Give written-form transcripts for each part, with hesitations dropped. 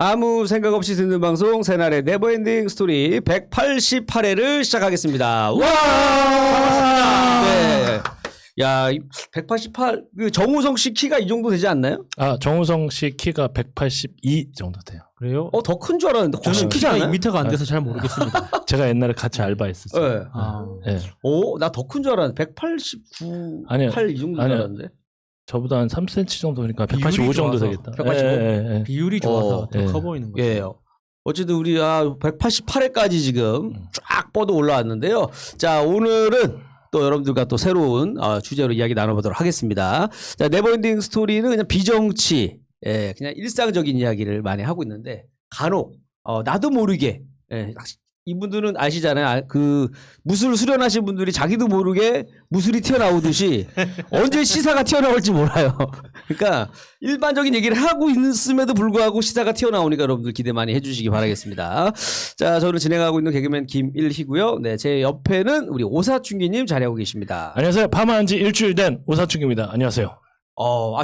아무 생각 없이 듣는 방송 새날의 네버엔딩 스토리 188회를 시작하겠습니다. 와! 네. 야, 188, 그 정우성 씨 키가 이 정도 되지 않나요? 아, 정우성 씨 키가 182 정도 돼요. 그래요? 더 큰 줄 알았는데 혹시 키지 않아요? 2m가 안 돼서 잘 모르겠습니다. 제가 옛날에 같이 알바했었어요. 네. 아, 네. 나 더 큰 줄 알았는데 189, 아니요. 8 이 정도 줄 아니요. 알았는데. 저보다 한 3cm 정도니까 비율이 185 정도 좋아서. 되겠다. 185? 예. 비율이 좋아서 예. 더 커 보이는 거죠. 예. 어쨌든 우리 188회까지 지금 쫙 뻗어 올라왔는데요. 자, 오늘은 또 여러분들과 또 새로운 주제로 이야기 나눠보도록 하겠습니다. 자, 네버엔딩 스토리는 그냥 비정치, 그냥 일상적인 이야기를 많이 하고 있는데 간혹 나도 모르게 이분들은 아시잖아요. 그 무술 수련하신 분들이 자기도 모르게 무술이 튀어나오듯이 언제 시사가 튀어나올지 몰라요. 그러니까 일반적인 얘기를 하고 있음에도 불구하고 시사가 튀어나오니까 여러분들 기대 많이 해주시기 바라겠습니다. 자, 저는 진행하고 있는 개그맨 김일희고요. 네, 제 옆에는 우리 오사춘기님 자리하고 계십니다. 안녕하세요. 파마한 지 일주일 된 오사춘기입니다. 안녕하세요.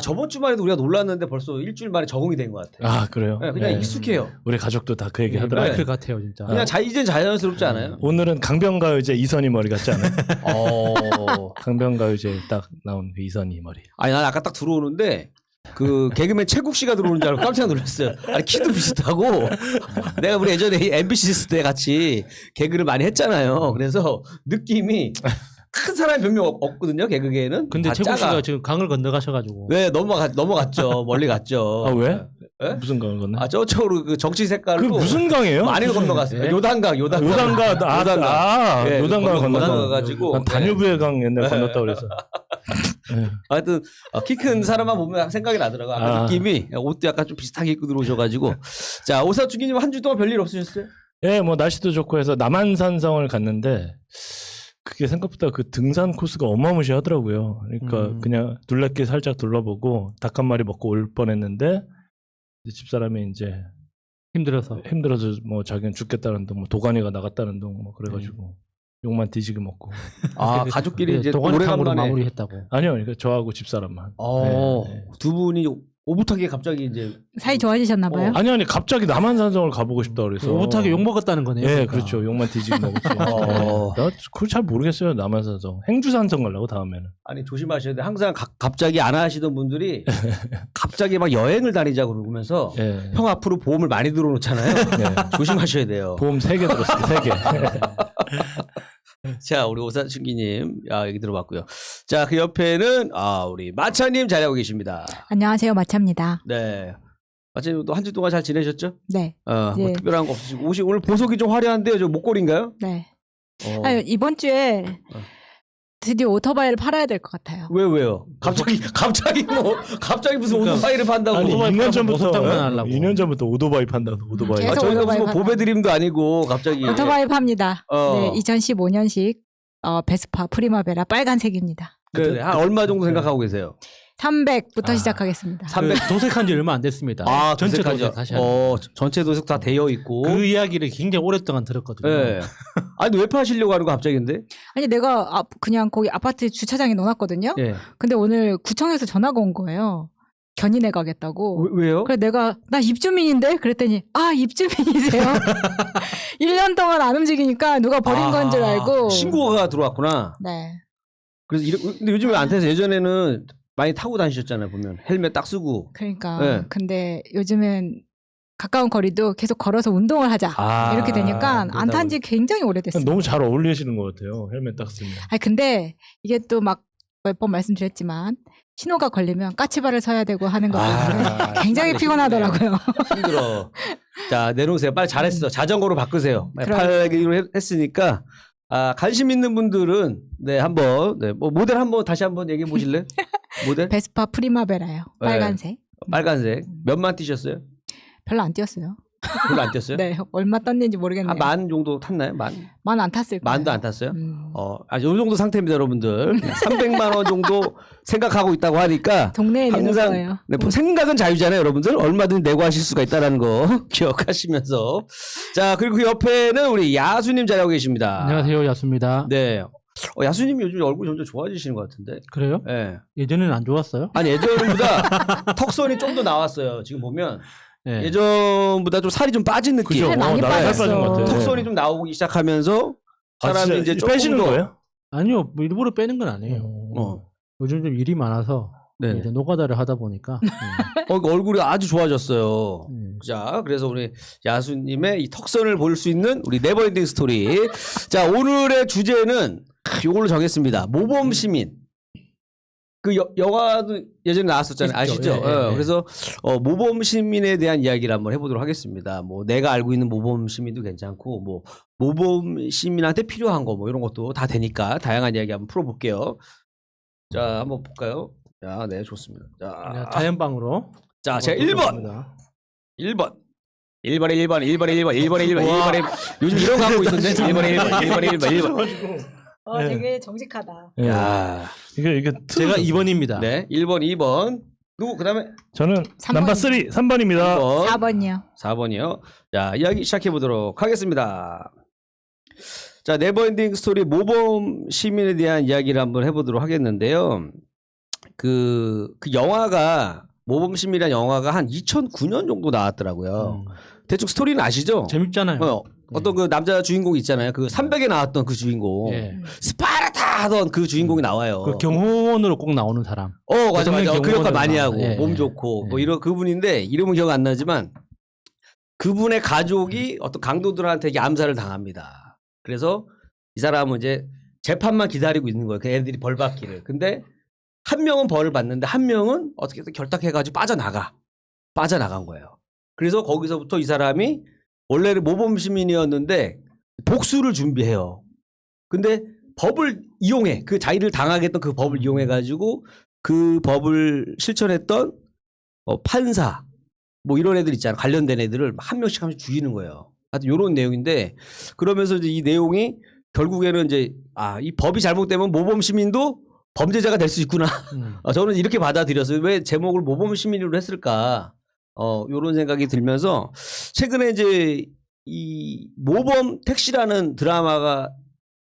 저번 주만 해도 우리가 놀랐는데 벌써 일주일 만에 적응이 된 것 같아요. 아, 그래요? 네, 그냥 예. 익숙해요. 우리 가족도 다 그 얘기 네, 하더라고요. 마이클 같아요, 진짜. 그냥 이젠 자연스럽지 않아요? 오늘은 강변가요제 이선희 머리 같지 않아요? 어. 강변가요제 딱 나온 그 이선희 머리. 아니, 난 아까 딱 들어오는데 그 개그맨 최국 씨가 들어오는 줄 알고 깜짝 놀랐어요. 아니, 키도 비슷하고 내가 우리 예전에 MBC 있을 때 같이 개그를 많이 했잖아요. 그래서 느낌이 큰 사람이 몇 명 없거든요, 개그계에는. 근데 다 최국 작아. 씨가 지금 강을 건너가셔가지고. 네, 넘어갔죠. 멀리 갔죠. 아, 왜? 예? 무슨 강을 건너? 저쪽으로 그 정치 색깔로. 그 무슨 강이에요? 많이 건너갔어요. 예? 요단강. 요단강, 예, 요단강을 건너서. 건너가지고. 난 다뉴브의 강 옛날에 건넜다 그래서. 하여튼 키 큰 사람만 보면 생각이 나더라고요. 아까 느낌이 옷도 약간 좀 비슷하게 입고 들어오셔가지고. 자, 오사춘기님 한 주 동안 별일 없으셨어요? 예, 뭐 날씨도 좋고 해서 남한산성을 갔는데 그게 생각보다 그 등산 코스가 어마무시하더라고요. 그러니까 그냥 둘레길 살짝 둘러보고 닭 한 마리 먹고 올 뻔했는데 집사람이 이제 힘들어서. 뭐 자기는 죽겠다는 둥, 뭐 도가니가 나갔다는 둥, 뭐 그래가지고 욕만 뒤지게 먹고. 가족끼리 이제 도가니탕으로 오래간만에. 마무리했다고. 아니요, 그러니까 저하고 집사람만. 네. 두 분이 오붓하게 갑자기 이제. 사이 좋아지셨나 봐요. 아니 갑자기 남한산성을 가보고 싶다 그래서. 오붓하게 욕 먹었다는 거네요. 예, 그러니까. 그렇죠. 욕만 뒤지게 먹었지. 나 그걸 잘 모르겠어요. 남한산성. 행주산성 가려고 다음에는. 아니, 조심하셔야 돼. 항상 갑자기 안 하시던 분들이 갑자기 막 여행을 다니자고 그러면서 예. 형 앞으로 보험을 많이 들어놓잖아요. 예. 조심하셔야 돼요. 보험 3개 들었어요. 3개. 자, 우리 오사춘기님 얘기 들어봤고요. 자, 그 옆에는 우리 마차님 자리하고 계십니다. 안녕하세요, 마차입니다. 네. 마차님 또 한 주 동안 잘 지내셨죠? 네, 뭐 네. 특별한 거 없으시고 옷이 오늘 보석이 좀 화려한데요. 저 목걸이인가요? 네. 어. 이번 주에 드디어 오토바이를 팔아야 될 것 같아요. 왜요? 갑자기 무슨 그러니까, 오토바이를 판다고? 아니, 오토바이 2년 팔아서 전부터 모석장난 하려고. 2년 전부터 오토바이 판다고 오토바이. 계속 저희가 무슨 오토바이 보배드림도 아니고 갑자기. 오토바이 팝니다. 어. 네, 2015년식 베스파 프리마베라 빨간색입니다. 네, 한 얼마 정도 생각하고 계세요? 300부터 시작하겠습니다. 300. 도색한 지 얼마 안 됐습니다. 전체 도색하죠. 도색 다시 하죠. 전체 도색 다 되어 있고. 그 이야기를 굉장히 오랫동안 들었거든요. 예. 아니, 왜 파시려고 하는 거 갑자기인데? 아니 내가 그냥 거기 아파트 주차장에 넣어놨거든요. 예. 근데 오늘 구청에서 전화가 온 거예요. 견인해 가겠다고. 왜요? 그래 나 입주민인데 그랬더니 입주민이세요? 1년 동안 안 움직이니까 누가 버린 건 줄 알고. 신고가 들어왔구나. 네. 그래서 근데 요즘에 안 타서 예전에는 많이 타고 다니셨잖아요. 보면 헬멧 딱 쓰고. 그러니까 네. 근데 요즘은 가까운 거리도 계속 걸어서 운동을 하자 이렇게 되니까 안 탄 지 굉장히 오래됐어요. 너무 잘 어울리시는 것 같아요. 헬멧 딱 쓰면. 아니 근데 이게 또 막 몇 번 말씀드렸지만 신호가 걸리면 까치발을 서야 되고 하는 것 때문에 굉장히 피곤하더라고요. 힘들어. 자, 내놓으세요. 빨리 잘했어. 자전거로 바꾸세요. 그럼. 팔기로 했으니까. 관심 있는 분들은 한번 뭐 모델 한번 다시 한번 얘기해 보실래요? 모델? 베스파 프리마베라요. 빨간색. 빨간색. 몇만 뛰셨어요? 별로 안 뛰었어요. 별로 안 뛰었어요? 네, 얼마 떴는지 모르겠네요. 만 정도 탔나요? 만 안 탔을 거예요. 만도 안 탔어요? 요 요 정도 상태입니다, 여러분들. 300만 원 정도 생각하고 있다고 하니까 동네에 내는 항상 거예요. 생각은 자유잖아요, 여러분들. 얼마든 내고 하실 수가 있다는 거 기억하시면서. 자, 그리고 그 옆에는 우리 야수님 자리하고 계십니다. 안녕하세요, 야수입니다. 네. 야수님이 요즘 얼굴이 점점 좋아지시는 것 같은데. 그래요? 네. 예전에는 안 좋았어요? 아니, 예전보다 턱선이 좀 더 나왔어요. 지금 보면 네. 예전보다 좀 살이 좀 빠진 느낌. 그죠? 살 많이 나랑 살 빠졌어. 빠진 것 같아. 턱선이 좀 나오기 시작하면서 사람이 진짜 이제 조금 빼시는 더 거예요? 아니요, 뭐 일부러 빼는 건 아니에요. 요즘 좀 일이 많아서 네. 이제 노가다를 하다 보니까 얼굴이 아주 좋아졌어요. 네. 자, 그래서 우리 야수님의 이 턱선을 볼 수 있는 우리 네버엔딩 스토리. 자, 오늘의 주제는 이걸로 정했습니다. 모범 시민. 그 영화도 예전에 나왔었잖아요. 있죠. 아시죠? 예, 예, 예. 그래서 모범 시민에 대한 이야기를 한번 해보도록 하겠습니다. 뭐 내가 알고 있는 모범 시민도 괜찮고, 뭐 모범 시민한테 필요한 거 뭐 이런 것도 다 되니까 다양한 이야기 한번 풀어볼게요. 자, 한번 볼까요? 자, 네, 좋습니다. 자, 자연방으로. 자, 제가 1번. 1번에 1번에 요즘 이런 거 갖고 있는데 1번에 1번. 네. 되게 정직하다. 예. 야. 이게 제가 2번입니다. 네, 1번, 2번. 누구 그다음에 저는 삼 넘버 번. 3, 3번입니다. 1번, 4번이요. 4번이요. 자, 이야기 시작해 보도록 하겠습니다. 자, 네버엔딩 스토리 모범 시민에 대한 이야기를 한번 해보도록 하겠는데요. 그 영화가 모범 시민이라는 영화가 한 2009년 정도 나왔더라고요. 대충 스토리는 아시죠? 재밌잖아요. 어떤 그 남자 주인공 있잖아요. 그 300에 나왔던 그 주인공. 예. 스파르타 하던 그 주인공이 나와요. 그 경호원으로 꼭 나오는 사람. 맞아. 그 역할 경호원으로 많이 나와. 하고 예, 몸 예. 좋고 뭐 예. 이런 그분인데 이름은 기억 안 나지만 그분의 가족이 어떤 강도들한테 이게 암살을 당합니다. 그래서 이 사람은 이제 재판만 기다리고 있는 거예요. 그 애들이 벌 받기를. 근데 한 명은 벌을 받는데 한 명은 어떻게든 결탁해가지고 빠져나간 거예요. 그래서 거기서부터 이 사람이 원래는 모범 시민이었는데 복수를 준비해요. 근데 법을 이용해. 그 자기를 당하게 했던 그 법을 이용해가지고 그 법을 실천했던 판사 뭐 이런 애들 있잖아요. 관련된 애들을 한 명씩 죽이는 거예요. 하여튼 이런 내용인데 그러면서 이제 이 내용이 결국에는 이제 이 법이 잘못되면 모범 시민도 범죄자가 될 수 있구나. 저는 이렇게 받아들였어요. 왜 제목을 모범 시민으로 했을까? 요런 생각이 들면서 최근에 이제 이 모범 택시라는 드라마가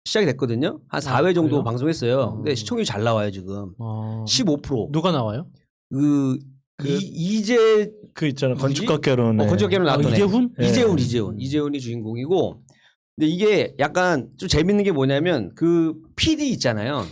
시작이 됐거든요. 한 4회 정도 그래요? 방송했어요. 근데 시청률이 잘 나와요, 지금. 15%. 누가 나와요? 이제 그 있잖아 누구지? 건축학개론. 건축학개론 나왔던 애. 이재훈? 예. 이재훈이 주인공이고. 근데 이게 약간 좀 재밌는 게 뭐냐면 그 PD 있잖아요.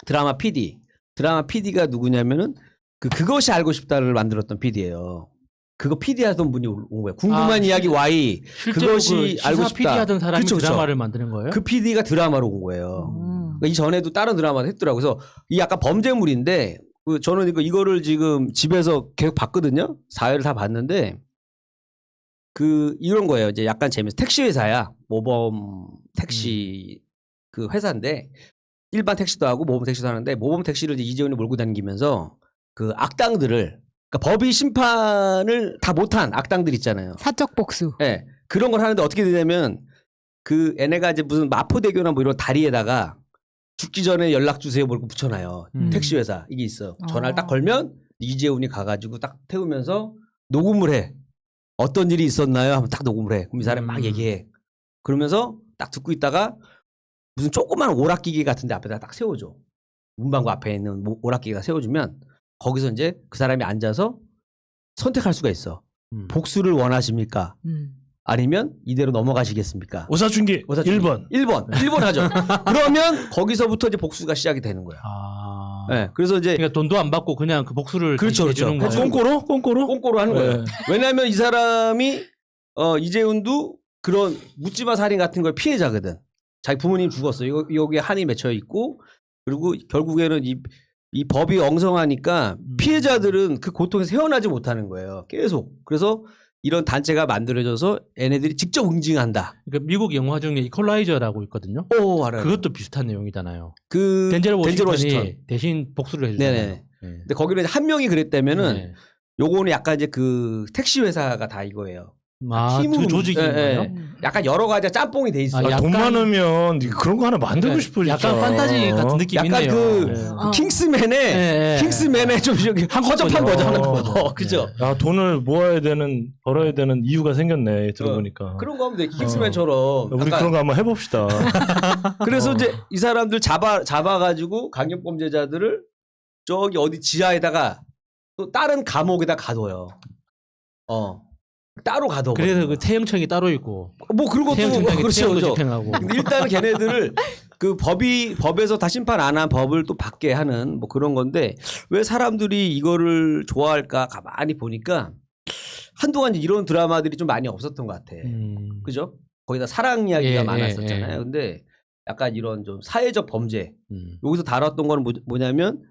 드라마 PD가 누구냐면은 그것이 알고 싶다를 만들었던 PD예요. 그거 PD 하던 분이 온 거예요. 궁금한 이야기 Y. 그것이 알고 싶다. PD 하던 사람이 그쵸, 그쵸. 드라마를 만드는 거예요? 그 PD가 드라마로 온 거예요. 그러니까 이 전에도 다른 드라마를 했더라고요. 그래서 이 약간 범죄물인데 저는 이거를 지금 집에서 계속 봤거든요. 4회를 다 봤는데 이런 거예요. 이제 약간 재밌어. 택시 회사야. 모범 택시 그 회사인데 일반 택시도 하고 모범 택시도 하는데 모범 택시를 이제 이재훈이 몰고 다니면서 그 악당들을 그러니까 법이 심판을 다 못한 악당들 있잖아요. 사적 복수. 네. 그런 걸 하는데 어떻게 되냐면 그 얘네가 이제 무슨 마포대교나 뭐 이런 다리에다가 죽기 전에 연락 주세요 뭐고 붙여놔요. 택시 회사 이게 있어요. 전화를 딱 걸면 이재훈이 가가지고 딱 태우면서 녹음을 해. 어떤 일이 있었나요? 하면 딱 녹음을 해. 그럼 이 사람이 막 얘기해. 그러면서 딱 듣고 있다가 무슨 조그만 오락기계 같은데 앞에다 딱 세워줘. 문방구 앞에 있는 오락기계가 세워주면 거기서 이제 그 사람이 앉아서 선택할 수가 있어. 복수를 원하십니까? 아니면 이대로 넘어가시겠습니까? 오사춘기 1번. 1번 하죠. 그러면 거기서부터 이제 복수가 시작이 되는 거예요. 네, 그래서 이제 그러니까 돈도 안 받고 그냥 그 복수를 그렇죠. 해주는 거예요. 꽁꼬로 하는 거예요. 네. 왜냐하면 이 사람이 이재훈도 그런 묻지마 살인 같은 거의 피해자거든. 자기 부모님 죽었어. 여기에 한이 맺혀 있고 그리고 결국에는 이 법이 엉성하니까 피해자들은 그 고통에서 헤어나지 못하는 거예요. 계속. 그래서 이런 단체가 만들어져서 얘네들이 직접 응징한다. 그러니까 미국 영화 중에 이퀄라이저라고 있거든요. 알아요. 그것도 비슷한 내용이잖아요. 그 덴젤 워싱턴이 워싱턴. 대신 복수를 해주잖아요. 네네. 근데 거기는 한 명이 그랬다면은 네. 요거는 약간 이제 그 택시 회사가 다 이거예요. 그 조직인 거예요? 약간 여러 가지 짬뽕이 돼 있어. 아, 돈 약간- 많으면 그런 거 하나 만들고 네. 싶어 진짜. 약간 판타지 같은 느낌이 약간 있네요. 그 네. 킹스맨의 킹스맨의 좀 허접한 버전. 그죠? 야 돈을 벌어야 되는 이유가 생겼네 들어보니까. 그런 거 하면 돼. 킹스맨처럼. 우리 약간 그런 거 한번 해봅시다. 그래서 이제 이 사람들 잡아가지고 강력범죄자들을 저기 어디 지하에다가 또 다른 감옥에다 가둬요. 따로 가둬. 그래서 그 태영청이 따로 있고 뭐 그런 것도 태영청장이 그렇죠. 태영도 그렇죠. 집행하고. 근데 일단은 걔네들을 그 법에서 다 심판 안 한 법을 또 받게 하는 뭐 그런 건데 왜 사람들이 이거를 좋아할까 가만히 보니까 한동안 이런 드라마들이 좀 많이 없었던 것 같아. 그죠? 거기다 사랑 이야기가 예, 많았었잖아요. 예, 예. 근데 약간 이런 좀 사회적 범죄. 여기서 다뤘던 거는 뭐냐면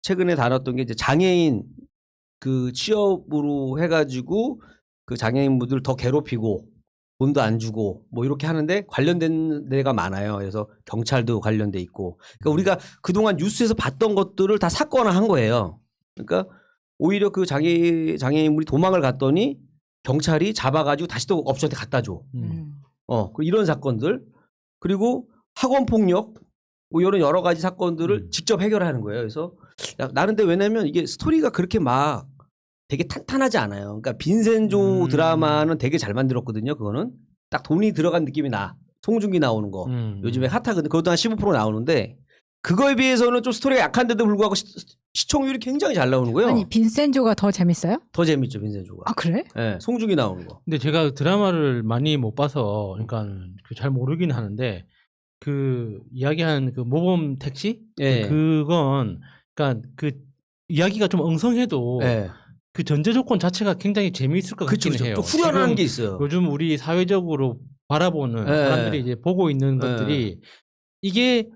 최근에 다뤘던 게 이제 장애인 그 취업으로 해가지고 그 장애인분들 더 괴롭히고 돈도 안 주고 뭐 이렇게 하는데 관련된 데가 많아요. 그래서 경찰도 관련돼 있고. 그러니까 우리가 그동안 뉴스에서 봤던 것들을 다 사건화한 거예요. 그러니까 오히려 그 장애인분이 도망을 갔더니 경찰이 잡아가지고 다시 또 업주한테 갖다 줘. 이런 사건들. 그리고 학원 폭력 뭐 이런 여러 가지 사건들을 직접 해결하는 거예요. 그래서 나는 근데 왜냐면 이게 스토리가 그렇게 막 되게 탄탄하지 않아요. 그러니까 빈센조 드라마는 되게 잘 만들었거든요. 그거는 딱 돈이 들어간 느낌이 나. 송중기 나오는 거. 요즘에 핫하거든. 그것도 한 15% 나오는데 그거에 비해서는 좀 스토리가 약한데도 불구하고 시청률이 굉장히 잘 나오는 거예요. 아니 빈센조가 더 재밌어요? 더 재밌죠, 빈센조가. 아 그래? 네, 송중기 나오는 거. 근데 제가 드라마를 많이 못 봐서 그러니까 잘 모르긴 하는데 그 이야기한 그 모범 택시 예. 그건 그러니까 그 이야기가 좀 엉성해도 예. 그 전제 조건 자체가 굉장히 재미있을 것 그쵸, 같긴 그쵸. 해요. 또 후련한 지금 게 있어요. 요즘 우리 사회적으로 바라보는 예. 사람들이 이제 보고 있는 것들이 이게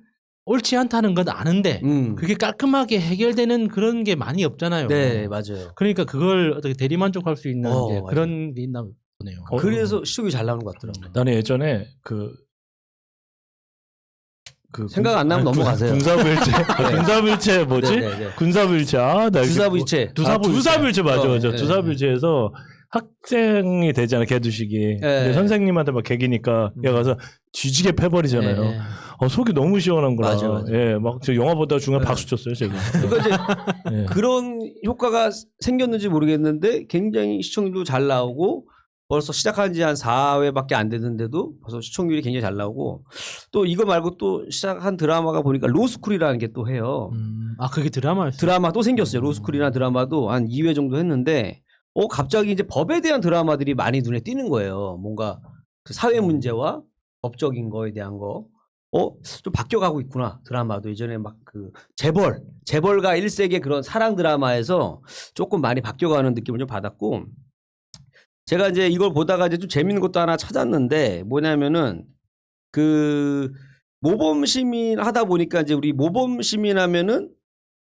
옳지 않다는 건 아는데 그게 깔끔하게 해결되는 그런 게 많이 없잖아요. 네, 맞아요. 그러니까 그걸 어떻게 대리만족할 수 있는 이제 맞아요. 그런 게 있나 보네요. 그래서 시청이 잘 나오는 것 같더라고요. 나는 예전에 생각 안 나면 넘어가세요. 군사불체 네. 군사불체 뭐지? 네, 네, 네. 군사불체 나 두사부이체. 두사불체 맞아. 네, 두사불체에서 학생이 되잖아 개두식이. 근데 선생님한테 막 개기니까 얘 가서 뒤지게 패버리잖아요. 네. 속이 너무 시원한 거라. 맞아. 예, 막 저 영화 보다 중간에 네. 박수 쳤어요 제가. 그러니까 이제 예. 그런 효과가 생겼는지 모르겠는데 굉장히 시청률도 잘 나오고 벌써 시작한 지 한 4회밖에 안 됐는데도 벌써 시청률이 굉장히 잘 나오고 또 이거 말고 또 시작한 드라마가 보니까 로스쿨이라는 게 또 해요. 아 그게 드라마였어요? 드라마 또 생겼어요. 로스쿨이라는 드라마도 한 2회 정도 했는데 갑자기 이제 법에 대한 드라마들이 많이 눈에 띄는 거예요. 뭔가 그 사회 문제와 법적인 거에 대한 거. 좀 바뀌어가고 있구나. 드라마도 예전에 막 그 재벌가 1세계 그런 사랑 드라마에서 조금 많이 바뀌어가는 느낌을 좀 받았고 제가 이제 이걸 보다가 이제 좀 재밌는 것도 하나 찾았는데 뭐냐면은 그 모범 시민 하다 보니까 이제 우리 모범 시민 하면은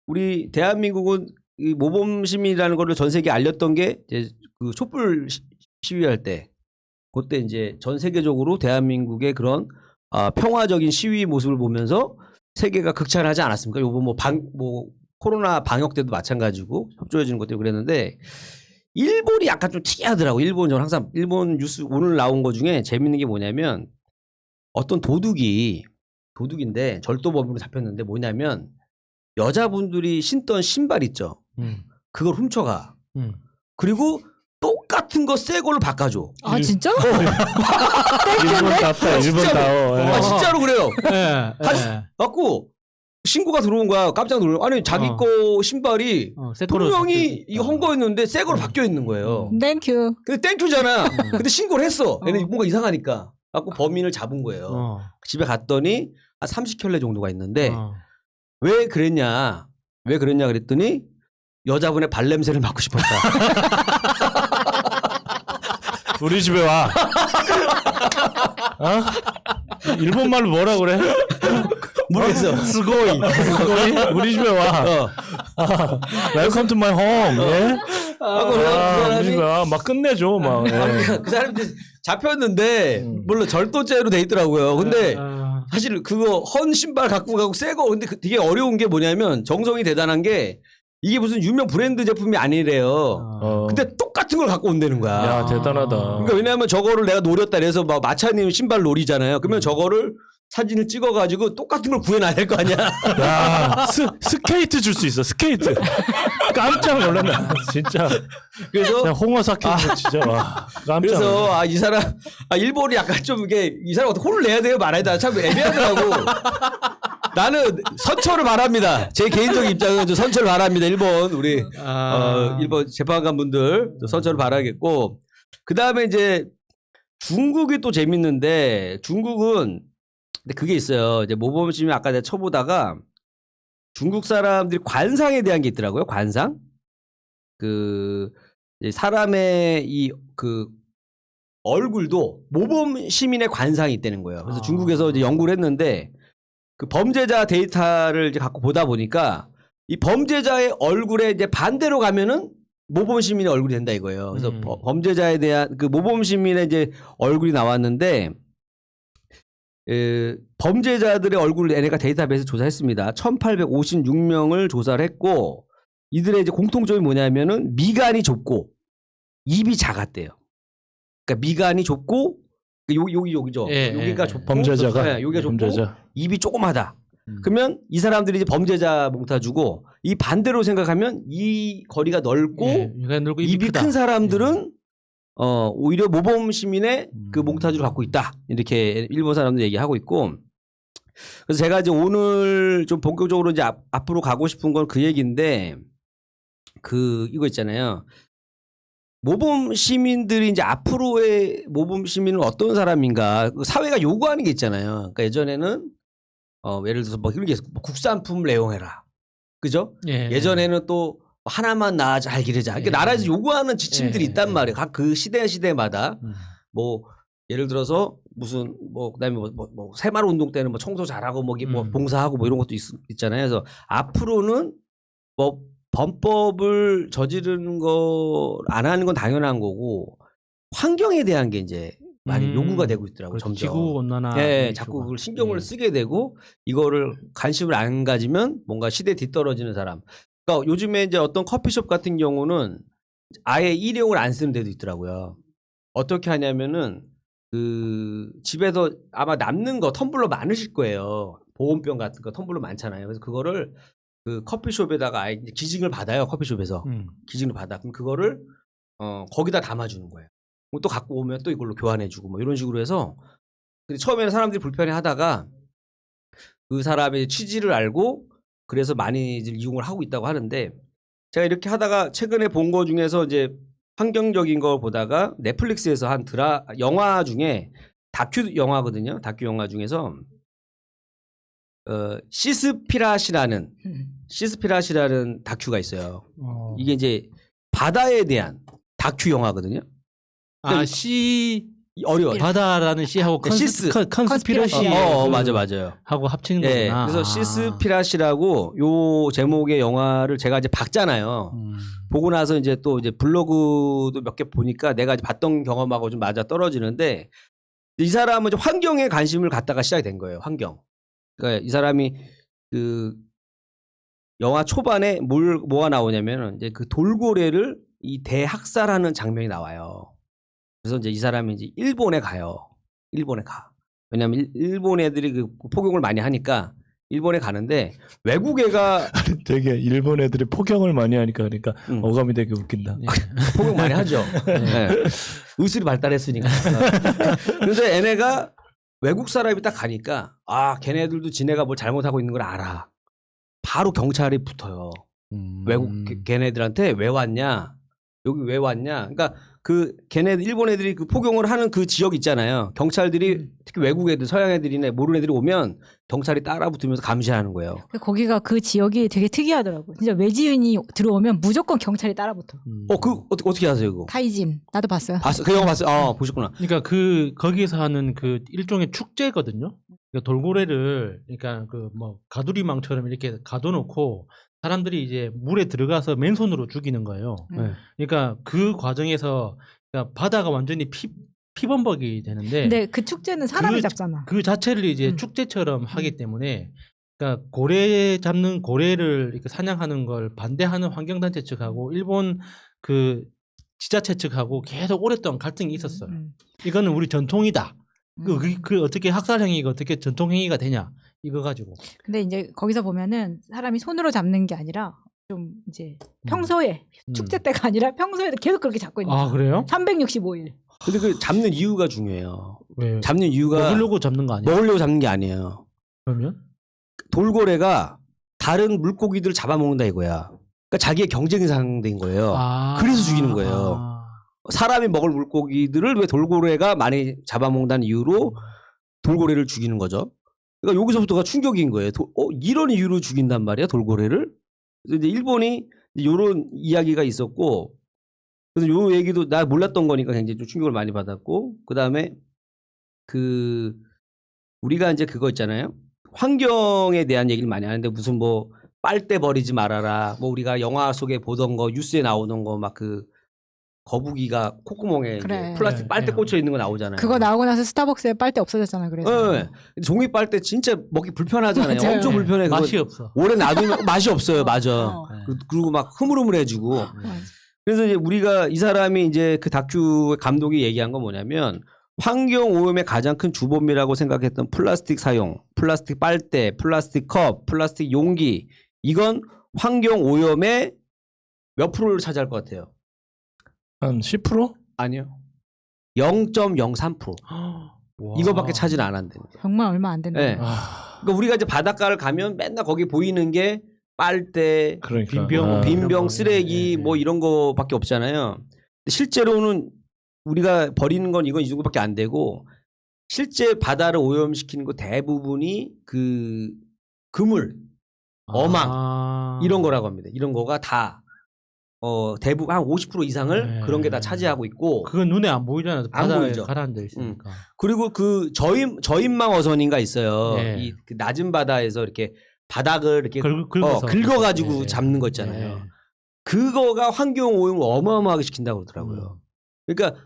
우리 대한민국은 이 모범 시민이라는 거를 전 세계에 알렸던 게 이제 그 촛불 시위할 때 그때 이제 전 세계적으로 대한민국의 그런 평화적인 시위 모습을 보면서 세계가 극찬하지 않았습니까? 요번 뭐 코로나 방역 때도 마찬가지고 협조해 주는 것도 그랬는데 일본이 약간 좀 특이하더라고. 저는 항상 일본 뉴스 오늘 나온 거 중에 재밌는 게 뭐냐면 어떤 도둑인데 절도범으로 잡혔는데 뭐냐면 여자분들이 신던 신발 있죠. 그걸 훔쳐가. 그리고 똑같은 거 새 걸로 바꿔줘. 아 진짜? 일본 답다 일본 다워. 진짜로 그래요. 네, 갖고 신고가 들어온 거야. 깜짝 놀라. 아니 자기 거 신발이 새 거로 분명히 이거 헌거였는데 새 걸로 바뀌어 있는 거예요. 땡큐. 근데 땡큐잖아. 근데 신고를 했어. 얘는 뭔가 이상하니까. 갖고 범인을 잡은 거예요. 집에 갔더니 한 30켤레 정도가 있는데 왜 그랬냐 그랬더니 여자분의 발냄새를 맡고 싶었다. 우리 집에 와. 일본 말로 뭐라 그래? 모르겠어. 스고이. 우리 집에 와. Welcome to my home. 예? 우리 집에 와. 막 끝내줘. 막. 예. 그 사람이 잡혔는데 물론 절도죄로 돼 있더라고요. 근데 사실 그거 헌 신발 갖고 가고 새 거 근데 되게 어려운 게 뭐냐면 정성이 대단한 게 이게 무슨 유명 브랜드 제품이 아니래요. 근데 똑같은 걸 갖고 온다는 거야. 야 대단하다. 그러니까 왜냐하면 저거를 내가 노렸다 그래서 막 마차님 신발 놀이잖아요. 그러면 저거를 사진을 찍어가지고 똑같은 걸 구해놔야 될 거 아니야. 야 스케이트 줄 수 있어. 스케이트. 깜짝 놀랐나. 진짜. 그래서 홍어 사케트 진짜. 와, 깜짝. 그래서 이 사람 일본이 약간 좀 이게 이 사람 어떻게 혼을 내야 돼요 말아야 돼 참 애매하더라고. 나는 선처를 바랍니다. 제 개인적인 입장은 좀 선처를 바랍니다. 일본 우리 일본 재판관 분들 선처를 바라겠고 그 다음에 이제 중국이 또 재밌는데 중국은 근데 그게 있어요. 이제 모범 시민 아까 내가 쳐보다가 중국 사람들이 관상에 대한 게 있더라고요. 관상. 그 이제 사람의 이 그 얼굴도 모범 시민의 관상이 있다는 거예요. 그래서 중국에서 이제 연구를 했는데 그 범죄자 데이터를 이제 갖고 보다 보니까 이 범죄자의 얼굴에 이제 반대로 가면은 모범 시민의 얼굴이 된다 이거예요. 그래서 범죄자에 대한 그 모범 시민의 이제 얼굴이 나왔는데 범죄자들의 얼굴을 얘네가 데이터베이스 조사했습니다. 1856명을 조사를 했고 이들의 이제 공통점이 뭐냐면은 미간이 좁고 입이 작았대요. 그러니까 미간이 좁고 여기죠. 여기가 좁고 범죄자가 네, 여기가 좁고 범죄자. 입이 조그마다. 그러면 이 사람들이 이제 범죄자 몽타주고 이 반대로 생각하면 이 거리가 넓고 입이 큰 사람들은 오히려 모범 시민의 그 몽타주를 갖고 있다. 이렇게 일본 사람들 얘기하고 있고. 그래서 제가 이제 오늘 좀 본격적으로 이제 앞으로 가고 싶은 건 그 얘기인데 그 이거 있잖아요. 모범 시민들이 이제 앞으로의 모범 시민은 어떤 사람인가 사회가 요구하는 게 있잖아요. 그러니까 예전에는 예를 들어서 뭐 이런 게 있어. 국산품을 애용해라. 그죠? 예전에는 또 하나만 나 잘 기르자. 그러니까 나라에서 요구하는 지침들이 있단 말이에요. 각 그 시대마다 뭐 예를 들어서 무슨 뭐 그다음에 뭐 새마을 운동 때는 뭐 청소 잘하고 뭐 봉사하고 뭐 이런 것도 있잖아요. 그래서 앞으로는 뭐 범법을 저지르는 거 안 하는 건 당연한 거고 환경에 대한 게 이제 많이 요구가 되고 있더라고요. 점점. 지구 온난화. 네, 자꾸 그걸 신경을 쓰게 되고 이거를 관심을 안 가지면 뭔가 시대에 뒤떨어지는 사람. 그러니까 요즘에 이제 어떤 커피숍 같은 경우는 아예 일회용을 안 쓰는 데도 있더라고요. 어떻게 하냐면은 그 집에서 아마 남는 거 텀블러 많으실 거예요. 보온병 같은 거 텀블러 많잖아요. 그래서 그거를 그 커피숍에다가 아예 기증을 받아요. 커피숍에서 기증을 받아. 그럼 그거를 거기다 담아주는 거예요. 또 갖고 오면 또 이걸로 교환해주고 뭐 이런 식으로 해서 근데 처음에는 사람들이 불편해하다가 그 사람의 취지를 알고 그래서 많이 이용을 하고 있다고 하는데 제가 이렇게 하다가 최근에 본 거 중에서 이제 환경적인 걸 보다가 넷플릭스에서 한 영화 중에 다큐 영화거든요. 다큐 영화 중에서 시스피라시라는 다큐가 있어요. 이게 이제 바다에 대한 다큐 영화거든요. 어려워. 바다라는 시하고 컨스피러시 맞아요. 하고 합치는 네, 거구나. 그래서 시스피라시라고 요 제목의 영화를 제가 이제 봤잖아요. 보고 나서 이제 또 이제 블로그도 몇 개 보니까 내가 이제 봤던 경험하고 좀 맞아 떨어지는데 이 사람은 이제 환경에 관심을 갖다가 시작이 된 거예요. 환경. 그러니까 이 사람이 그 영화 초반에 뭐가 나오냐면은 이제 그 돌고래를 이 대학살하는 장면이 나와요. 그래서 이제 이 사람이 이제 일본에 가요. 일본에 가. 왜냐면 일본 애들이 그 폭용을 많이 하니까 일본에 가는데 외국 애가 되게 일본 애들이 폭염을 많이 하니까 그러니까 어감이 되게 웃긴다. 폭용 많이 하죠. 네. 의술이 발달했으니까. 그런데 얘네가 외국 사람이 딱 가니까 걔네들도 지네가 뭘 잘못하고 있는 걸 알아. 바로 경찰이 붙어요. 외국 걔네들한테 왜 왔냐? 여기 왜 왔냐? 그러니까 그 걔네들 일본 애들이 그 폭용을 하는 그 지역 있잖아요. 경찰들이 특히 외국 애들, 서양 애들이나 모르는 애들이 오면 경찰이 따라붙으면서 감시하는 거예요. 거기가 그 지역이 되게 특이하더라고요. 진짜 외지인이 들어오면 무조건 경찰이 따라붙어. 어떻게 아세요, 그거? 타이진 나도 봤어요. 봤어, 그 영화 봤어요. 보셨구나. 그러니까 거기에서 하는 그 일종의 축제거든요. 그러니까 돌고래를 그러니까 그 뭐 가두리망처럼 이렇게 가둬놓고 사람들이 이제 물에 들어가서 맨손으로 죽이는 거예요. 그러니까 그 과정에서 그러니까 바다가 완전히 피범벅이 되는데. 근데 그 축제는 사람이 잡잖아. 그 자체를 이제 축제처럼 하기 때문에 그러니까 고래 잡는 고래를 이렇게 사냥하는 걸 반대하는 환경단체 측하고 일본 그 지자체 측하고 계속 오랫동안 갈등이 있었어요. 이거는 우리 전통이다. 그 어떻게 학살행위가 어떻게 전통행위가 되냐 이거 가지고. 근데 이제 거기서 보면은 사람이 손으로 잡는 게 아니라 좀 이제 평소에 축제 때가 아니라 평소에도 계속 그렇게 잡고 있는 거예요. 그래요? 365일. 근데 그 잡는 이유가 중요해요. 왜? 잡는 이유가 먹으려고 잡는 거 아니에요? 먹으려고 잡는 게 아니에요. 그러면? 돌고래가 다른 물고기들을 잡아먹는다 이거야. 그러니까 자기의 경쟁 상대인 거예요. 그래서 죽이는 거예요. 사람이 먹을 물고기들을 왜 돌고래가 많이 잡아먹는다는 이유로 돌고래를 죽이는 거죠. 그러니까 여기서부터가 충격인 거예요. 이런 이유로 죽인단 말이야 돌고래를. 그래서 이제 일본이 이런 이야기가 있었고, 그래서 요 얘기도 나 몰랐던 거니까 굉장히 좀 충격을 많이 받았고, 그 다음에 우리가 이제 그거 있잖아요. 환경에 대한 얘기를 많이 하는데 무슨 뭐 빨대 버리지 말아라. 뭐 우리가 영화 속에 보던 거, 뉴스에 나오는 거 막 거북이가 콧구멍에 그래. 이제 플라스틱 빨대 꽂혀 있는 거 나오잖아요. 그거 나오고 나서 스타벅스에 빨대 없어졌잖아. 그래서. 네. 종이 빨대 진짜 먹기 불편하잖아요. 맞아요. 엄청 불편해. 그거 맛이 없어. 오래 놔두면 맛이 없어요. 맞아. 어. 그리고 막 흐물흐물해지고. 맞아. 그래서 이제 우리가 이 사람이 이제 그 다큐 감독이 얘기한 건 뭐냐면 환경 오염의 가장 큰 주범이라고 생각했던 플라스틱 사용, 플라스틱 빨대, 플라스틱 컵, 플라스틱 용기, 이건 환경 오염의 몇 프로를 차지할 것 같아요? 한 10%? 아니요. 0.03%. 이거밖에 차지는 안 한대요. 정말 얼마 안 된다. 네. 그러니까 우리가 이제 바닷가를 가면 맨날 거기 보이는 게 빨대, 그러니까. 빈병, 쓰레기 뭐 이런 거밖에 없잖아요. 실제로는 우리가 버리는 건 이건 이 정도밖에 안 되고, 실제 바다를 오염시키는 거 대부분이 그물, 어망 이런 거라고 합니다. 이런 거가 다 대부분 한 50% 이상을 그런 게 다 차지하고 있고, 그건 눈에 안 보이잖아요. 안 바다에 보이죠. 가라앉아 있으니까. 그리고 저인망 어선인가 있어요. 예. 이 그 낮은 바다에서 이렇게 바닥을 이렇게 긁어서 긁어가지고 예. 잡는 거 있잖아요. 예. 그거가 환경 오염을 어마어마하게 시킨다고 그러더라고요. 그러니까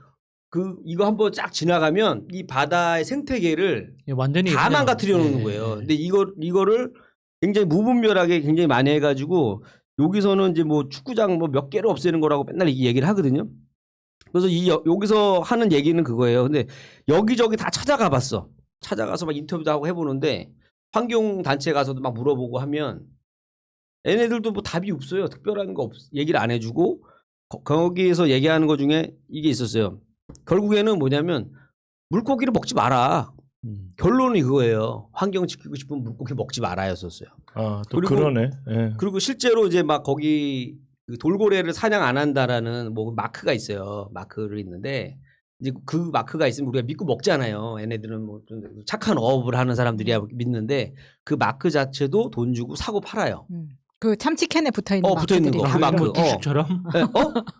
이거 한번 쫙 지나가면 이 바다의 생태계를 예, 완전히 다 그냥- 망가뜨려 놓는 예, 거예요. 예. 근데 이거를 굉장히 무분별하게 굉장히 많이 해가지고 여기서는 이제 뭐 축구장 뭐 몇 개를 없애는 거라고 맨날 이 얘기를 하거든요. 그래서 여기서 하는 얘기는 그거예요. 근데 여기저기 다 찾아가 봤어. 찾아가서 막 인터뷰도 하고 해보는데 환경 단체에 가서도 막 물어보고 하면 얘네들도 뭐 답이 없어요. 특별한 거 얘기를 안 해주고 거기에서 얘기하는 것 중에 이게 있었어요. 결국에는 뭐냐면 물고기를 먹지 마라. 결론이 그거예요. 환경 지키고 싶으면 물고기 먹지 말아였었어요. 아, 또 그리고- 그러네. 예. 그리고 실제로 이제 막 거기 그 돌고래를 사냥 안 한다라는 뭐 마크가 있어요. 마크를 있는데 이제 그 마크가 있으면 우리가 믿고 먹잖아요. 얘네들은 뭐 좀 착한 어업을 하는 사람들이야 믿는데 그 마크 자체도 돈 주고 사고 팔아요. 그 참치 캔에 붙어 있는 붙어 있는 거. 그 마크. 뭐 주식처럼 네,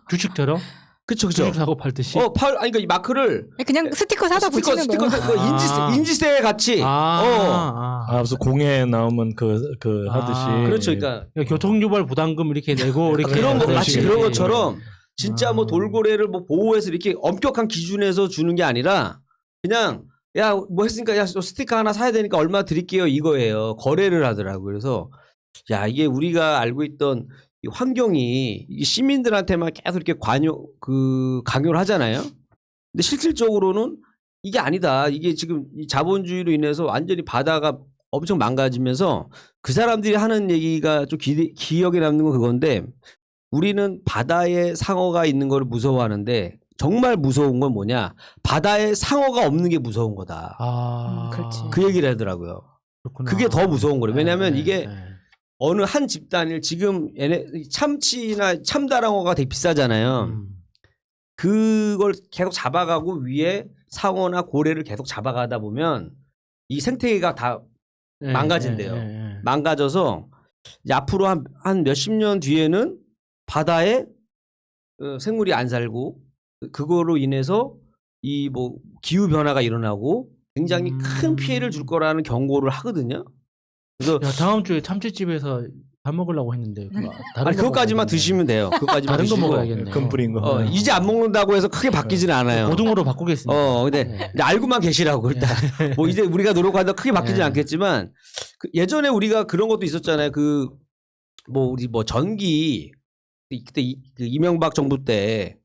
주식처럼 그쵸. 주식 사고 팔듯이. 아니 그러니까 이 마크를 그냥 스티커 사다 붙이는 스티커 거예요. 인지세 같이. 아, 무슨 공에 나오면 그 하듯이. 그렇죠. 그러니까 교통유발 부담금 이렇게 내고 이렇게 그런 거 그런 마치 식으로. 그런 것처럼 진짜 뭐 아. 돌고래를 뭐 보호해서 이렇게 엄격한 기준에서 주는 게 아니라 그냥 야 뭐 했으니까 야 스티커 하나 사야 되니까 얼마 드릴게요 이거예요. 거래를 하더라고요. 그래서 야 이게 우리가 알고 있던 이 환경이 이 시민들한테만 계속 이렇게 강요를 하잖아요. 근데 실질적으로는 이게 아니다. 이게 지금 이 자본주의로 인해서 완전히 바다가 엄청 망가지면서 그 사람들이 하는 얘기가 좀 기억에 남는 건 그건데 우리는 바다에 상어가 있는 걸 무서워하는데 정말 무서운 건 뭐냐? 바다에 상어가 없는 게 무서운 거다. 그렇지. 그 얘기를 하더라고요. 그렇구나. 그게 더 무서운 거래요. 왜냐하면 네, 이게 네. 어느 한 집단일 지금 참치나 참다랑어가 되게 비싸잖아요. 그걸 계속 잡아가고 위에 상어나 고래를 계속 잡아가다 보면 이 생태계가 다 네, 망가진대요. 네, 네. 망가져서 이제 앞으로 한 몇십 년 뒤에는 바다에 생물이 안 살고 그거로 인해서 이 뭐 기후 변화가 일어나고 굉장히 큰 피해를 줄 거라는 경고를 하거든요. 그래서 야, 다음 주에 참치집에서 밥 먹으려고 했는데 다른 거 그것까지만 먹어야겠네. 드시면 돼요. 그것까지만 다른 거 드시고. 먹어야겠네. 금 뿌린 거. 이제 안 먹는다고 해서 크게 바뀌지는 않아요. 고등어로 바꾸겠습니다. 근데 네. 알고만 계시라고 일단 뭐 이제 우리가 노력하다 크게 바뀌지는 네. 않겠지만 예전에 우리가 그런 것도 있었잖아요. 우리 전기 그때 그 이명박 정부 때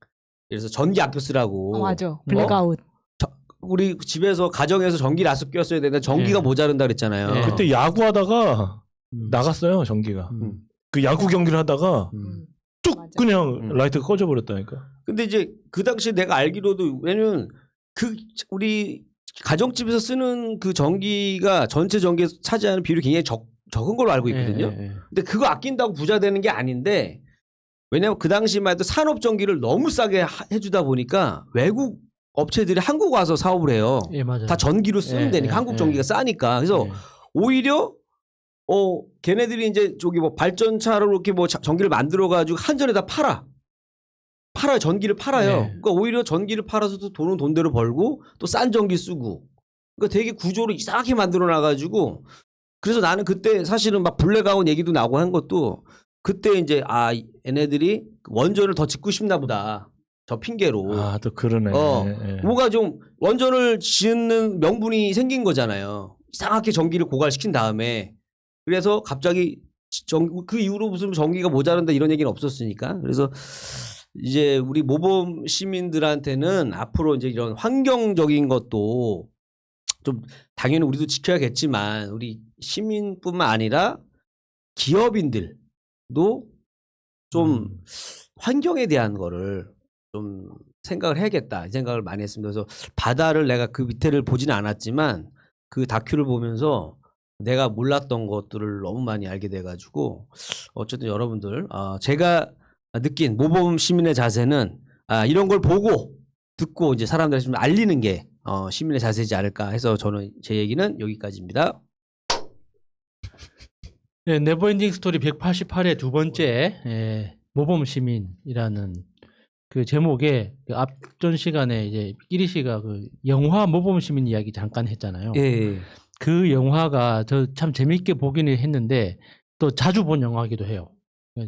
그래서 전기 아껴 쓰라고 맞아. 블랙아웃. 우리 집에서 가정에서 전기를 아껴 꼈어야 되는데 전기가 네. 모자른다 그랬잖아요. 네. 그때 야구하다가 음. 나갔어요 전기가. 음. 그 야구 경기를 하다가 뚝 맞아. 그냥 라이트가 꺼져 버렸다니까. 근데 이제 그 당시에 내가 알기로도 왜냐면 우리 가정집에서 쓰는 그 전기가 전체 전기에 차지하는 비율이 굉장히 적은 걸로 알고 있거든요. 네, 네, 네. 근데 그거 아낀다고 부자 되는 게 아닌데 왜냐하면 그 당시만 해도 산업 전기를 너무 싸게 해주다 보니까 외국 업체들이 한국 와서 사업을 해요. 예, 맞아요. 다 전기로 쓰면 예, 되니까 예, 한국 예. 전기가 싸니까. 그래서 예. 오히려 걔네들이 이제 저기 뭐 발전차로 이렇게 뭐 전기를 만들어 가지고 한전에다 팔아요. 전기를 팔아요. 네. 그러니까 오히려 전기를 팔아서도 돈은 돈대로 벌고 또 싼 전기 쓰고. 그러니까 되게 구조를 이상하게 만들어 놔 가지고 그래서 나는 그때 사실은 막 블랙아웃 얘기도 나고 한 것도 그때 이제 얘네들이 원전을 더 짓고 싶나 보다. 저 핑계로. 아, 또 그러네. 예. 뭐가 좀 원전을 짓는 명분이 생긴 거잖아요. 이상하게 전기를 고갈시킨 다음에 그래서 갑자기 그 이후로 무슨 전기가 모자란다 이런 얘기는 없었으니까 그래서 이제 우리 모범 시민들한테는 앞으로 이제 이런 환경적인 것도 좀 당연히 우리도 지켜야겠지만 우리 시민뿐만 아니라 기업인들도 좀 환경에 대한 거를 좀 생각을 해야겠다 이 생각을 많이 했습니다. 그래서 바다를 내가 그 밑에를 보지는 않았지만 그 다큐를 보면서 내가 몰랐던 것들을 너무 많이 알게 돼가지고 어쨌든 여러분들 제가 느낀 모범 시민의 자세는 이런 걸 보고 듣고 이제 사람들한테 좀 알리는 게 시민의 자세이지 않을까 해서 저는 제 얘기는 여기까지입니다. 네, 네버엔딩 스토리 188의 두 번째 모범 시민이라는 그 제목에 그 앞전 시간에 이제 이리 씨가 그 영화 모범 시민 이야기 잠깐 했잖아요. 예. 그 영화가 저 참 재밌게 보기는 했는데 또 자주 본 영화이기도 해요.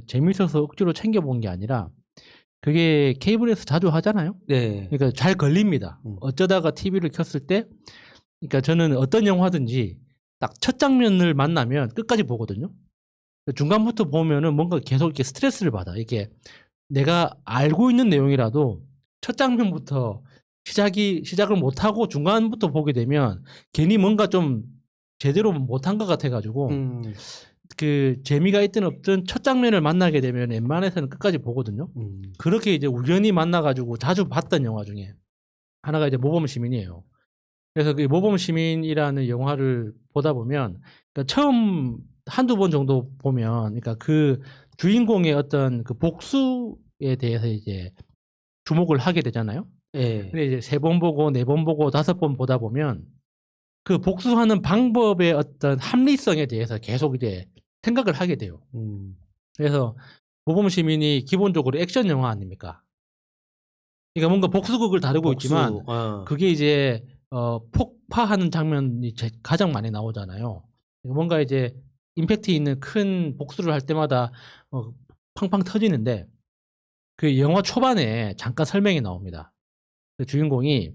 재밌어서 억지로 챙겨본 게 아니라 그게 케이블에서 자주 하잖아요. 네. 그러니까 잘 걸립니다. 어쩌다가 TV를 켰을 때 그러니까 저는 어떤 영화든지 딱 첫 장면을 만나면 끝까지 보거든요. 중간부터 보면은 뭔가 계속 이렇게 스트레스를 받아. 이게 내가 알고 있는 내용이라도 첫 장면부터 시작을 못하고 중간부터 보게 되면 괜히 뭔가 좀 제대로 못한 것 같아가지고 그 재미가 있든 없든 첫 장면을 만나게 되면 웬만해서는 끝까지 보거든요. 그렇게 이제 우연히 만나가지고 자주 봤던 영화 중에 하나가 이제 모범 시민이에요. 그래서 그 모범 시민이라는 영화를 보다 보면 그러니까 처음 한두 번 정도 보면 그러니까 그 주인공의 어떤 그 복수에 대해서 이제 주목을 하게 되잖아요. 예. 근데 이제 3번 보고 4번 보고 5번 보다 보면 그 복수하는 방법의 어떤 합리성에 대해서 계속 이제 생각을 하게 돼요. 그래서 모범 시민이 기본적으로 액션 영화 아닙니까? 그러니까 뭔가 복수극을 다루고 있지만 그게 이제 폭파하는 장면이 가장 많이 나오잖아요. 뭔가 이제 임팩트 있는 큰 복수를 할 때마다 팡팡 터지는데 그 영화 초반에 잠깐 설명이 나옵니다. 그 주인공이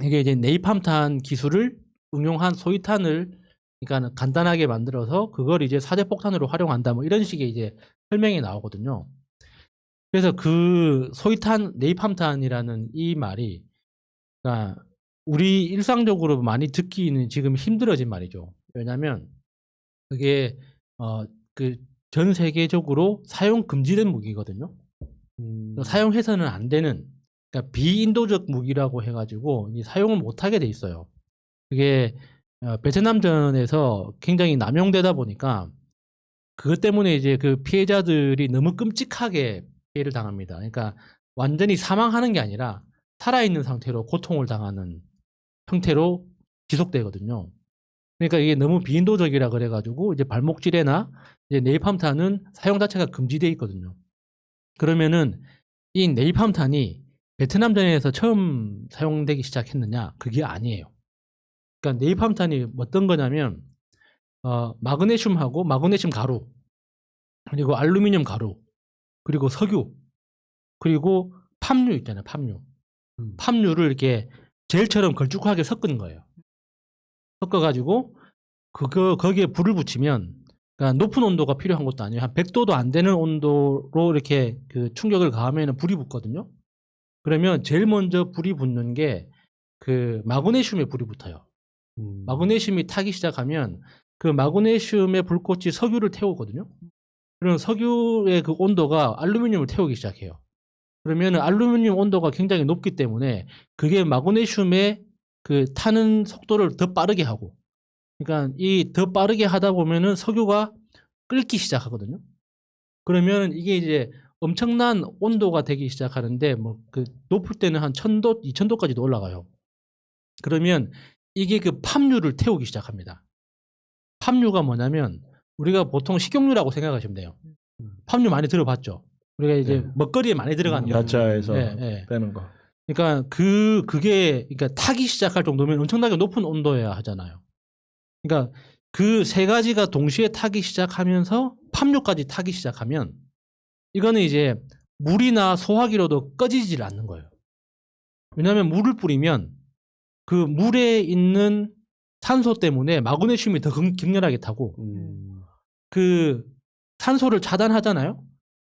이게 이제 네이팜탄 기술을 응용한 소위탄을 그러니까 간단하게 만들어서 그걸 이제 사제폭탄으로 활용한다 뭐 이런 식의 이제 설명이 나오거든요. 그래서 그 소위탄 네이팜탄이라는 이 말이 그러니까 우리 일상적으로 많이 듣기는 지금 힘들어진 말이죠. 왜냐하면 그게 그 전 세계적으로 사용 금지된 무기거든요. 사용해서는 안 되는 그러니까 비인도적 무기라고 해가지고 사용을 못하게 돼 있어요. 그게 베트남전에서 굉장히 남용되다 보니까 그것 때문에 이제 그 피해자들이 너무 끔찍하게 피해를 당합니다. 그러니까 완전히 사망하는 게 아니라 살아있는 상태로 고통을 당하는 형태로 지속되거든요. 그러니까 이게 너무 비인도적이라 그래가지고 이제 발목질에나 이제 네이팜탄은 사용 자체가 금지되어 있거든요. 그러면은 이 네이팜탄이 베트남전에서 처음 사용되기 시작했느냐? 그게 아니에요. 그러니까 네이팜탄이 어떤 거냐면 마그네슘하고 마그네슘 가루 그리고 알루미늄 가루 그리고 석유 그리고 팜유 있잖아요. 팜유를 이렇게 젤처럼 걸쭉하게 섞은 거예요. 섞어가지고 거기에 불을 붙이면 그러니까 높은 온도가 필요한 것도 아니에요. 한 100도도 안 되는 온도로 이렇게 그 충격을 가하면 불이 붙거든요. 그러면 제일 먼저 불이 붙는 게 그 마그네슘에 불이 붙어요. 마그네슘이 타기 시작하면 그 마그네슘의 불꽃이 석유를 태우거든요. 그럼 석유의 그 온도가 알루미늄을 태우기 시작해요. 그러면 알루미늄 온도가 굉장히 높기 때문에 그게 마그네슘의 그 타는 속도를 더 빠르게 하고 그러니까 이 더 빠르게 하다 보면은 석유가 끓기 시작하거든요. 그러면 이게 이제 엄청난 온도가 되기 시작하는데 뭐 그 높을 때는 한 1000도, 2000도까지도 올라가요. 그러면 이게 그 팜유를 태우기 시작합니다. 팜유가 뭐냐면 우리가 보통 식용유라고 생각하시면 돼요. 팜유 많이 들어봤죠. 우리가 이제 네. 먹거리에 많이 들어가는 거. 야자에서 예. 빼는 거. 그러니까 그게 그러니까 타기 시작할 정도면 엄청나게 높은 온도여야 하잖아요. 그러니까 그 세 가지가 동시에 타기 시작하면서 팜유까지 타기 시작하면 이거는 이제 물이나 소화기로도 꺼지질 않는 거예요. 왜냐하면 물을 뿌리면 그 물에 있는 산소 때문에 마그네슘이 더 격렬하게 타고 그 산소를 차단하잖아요.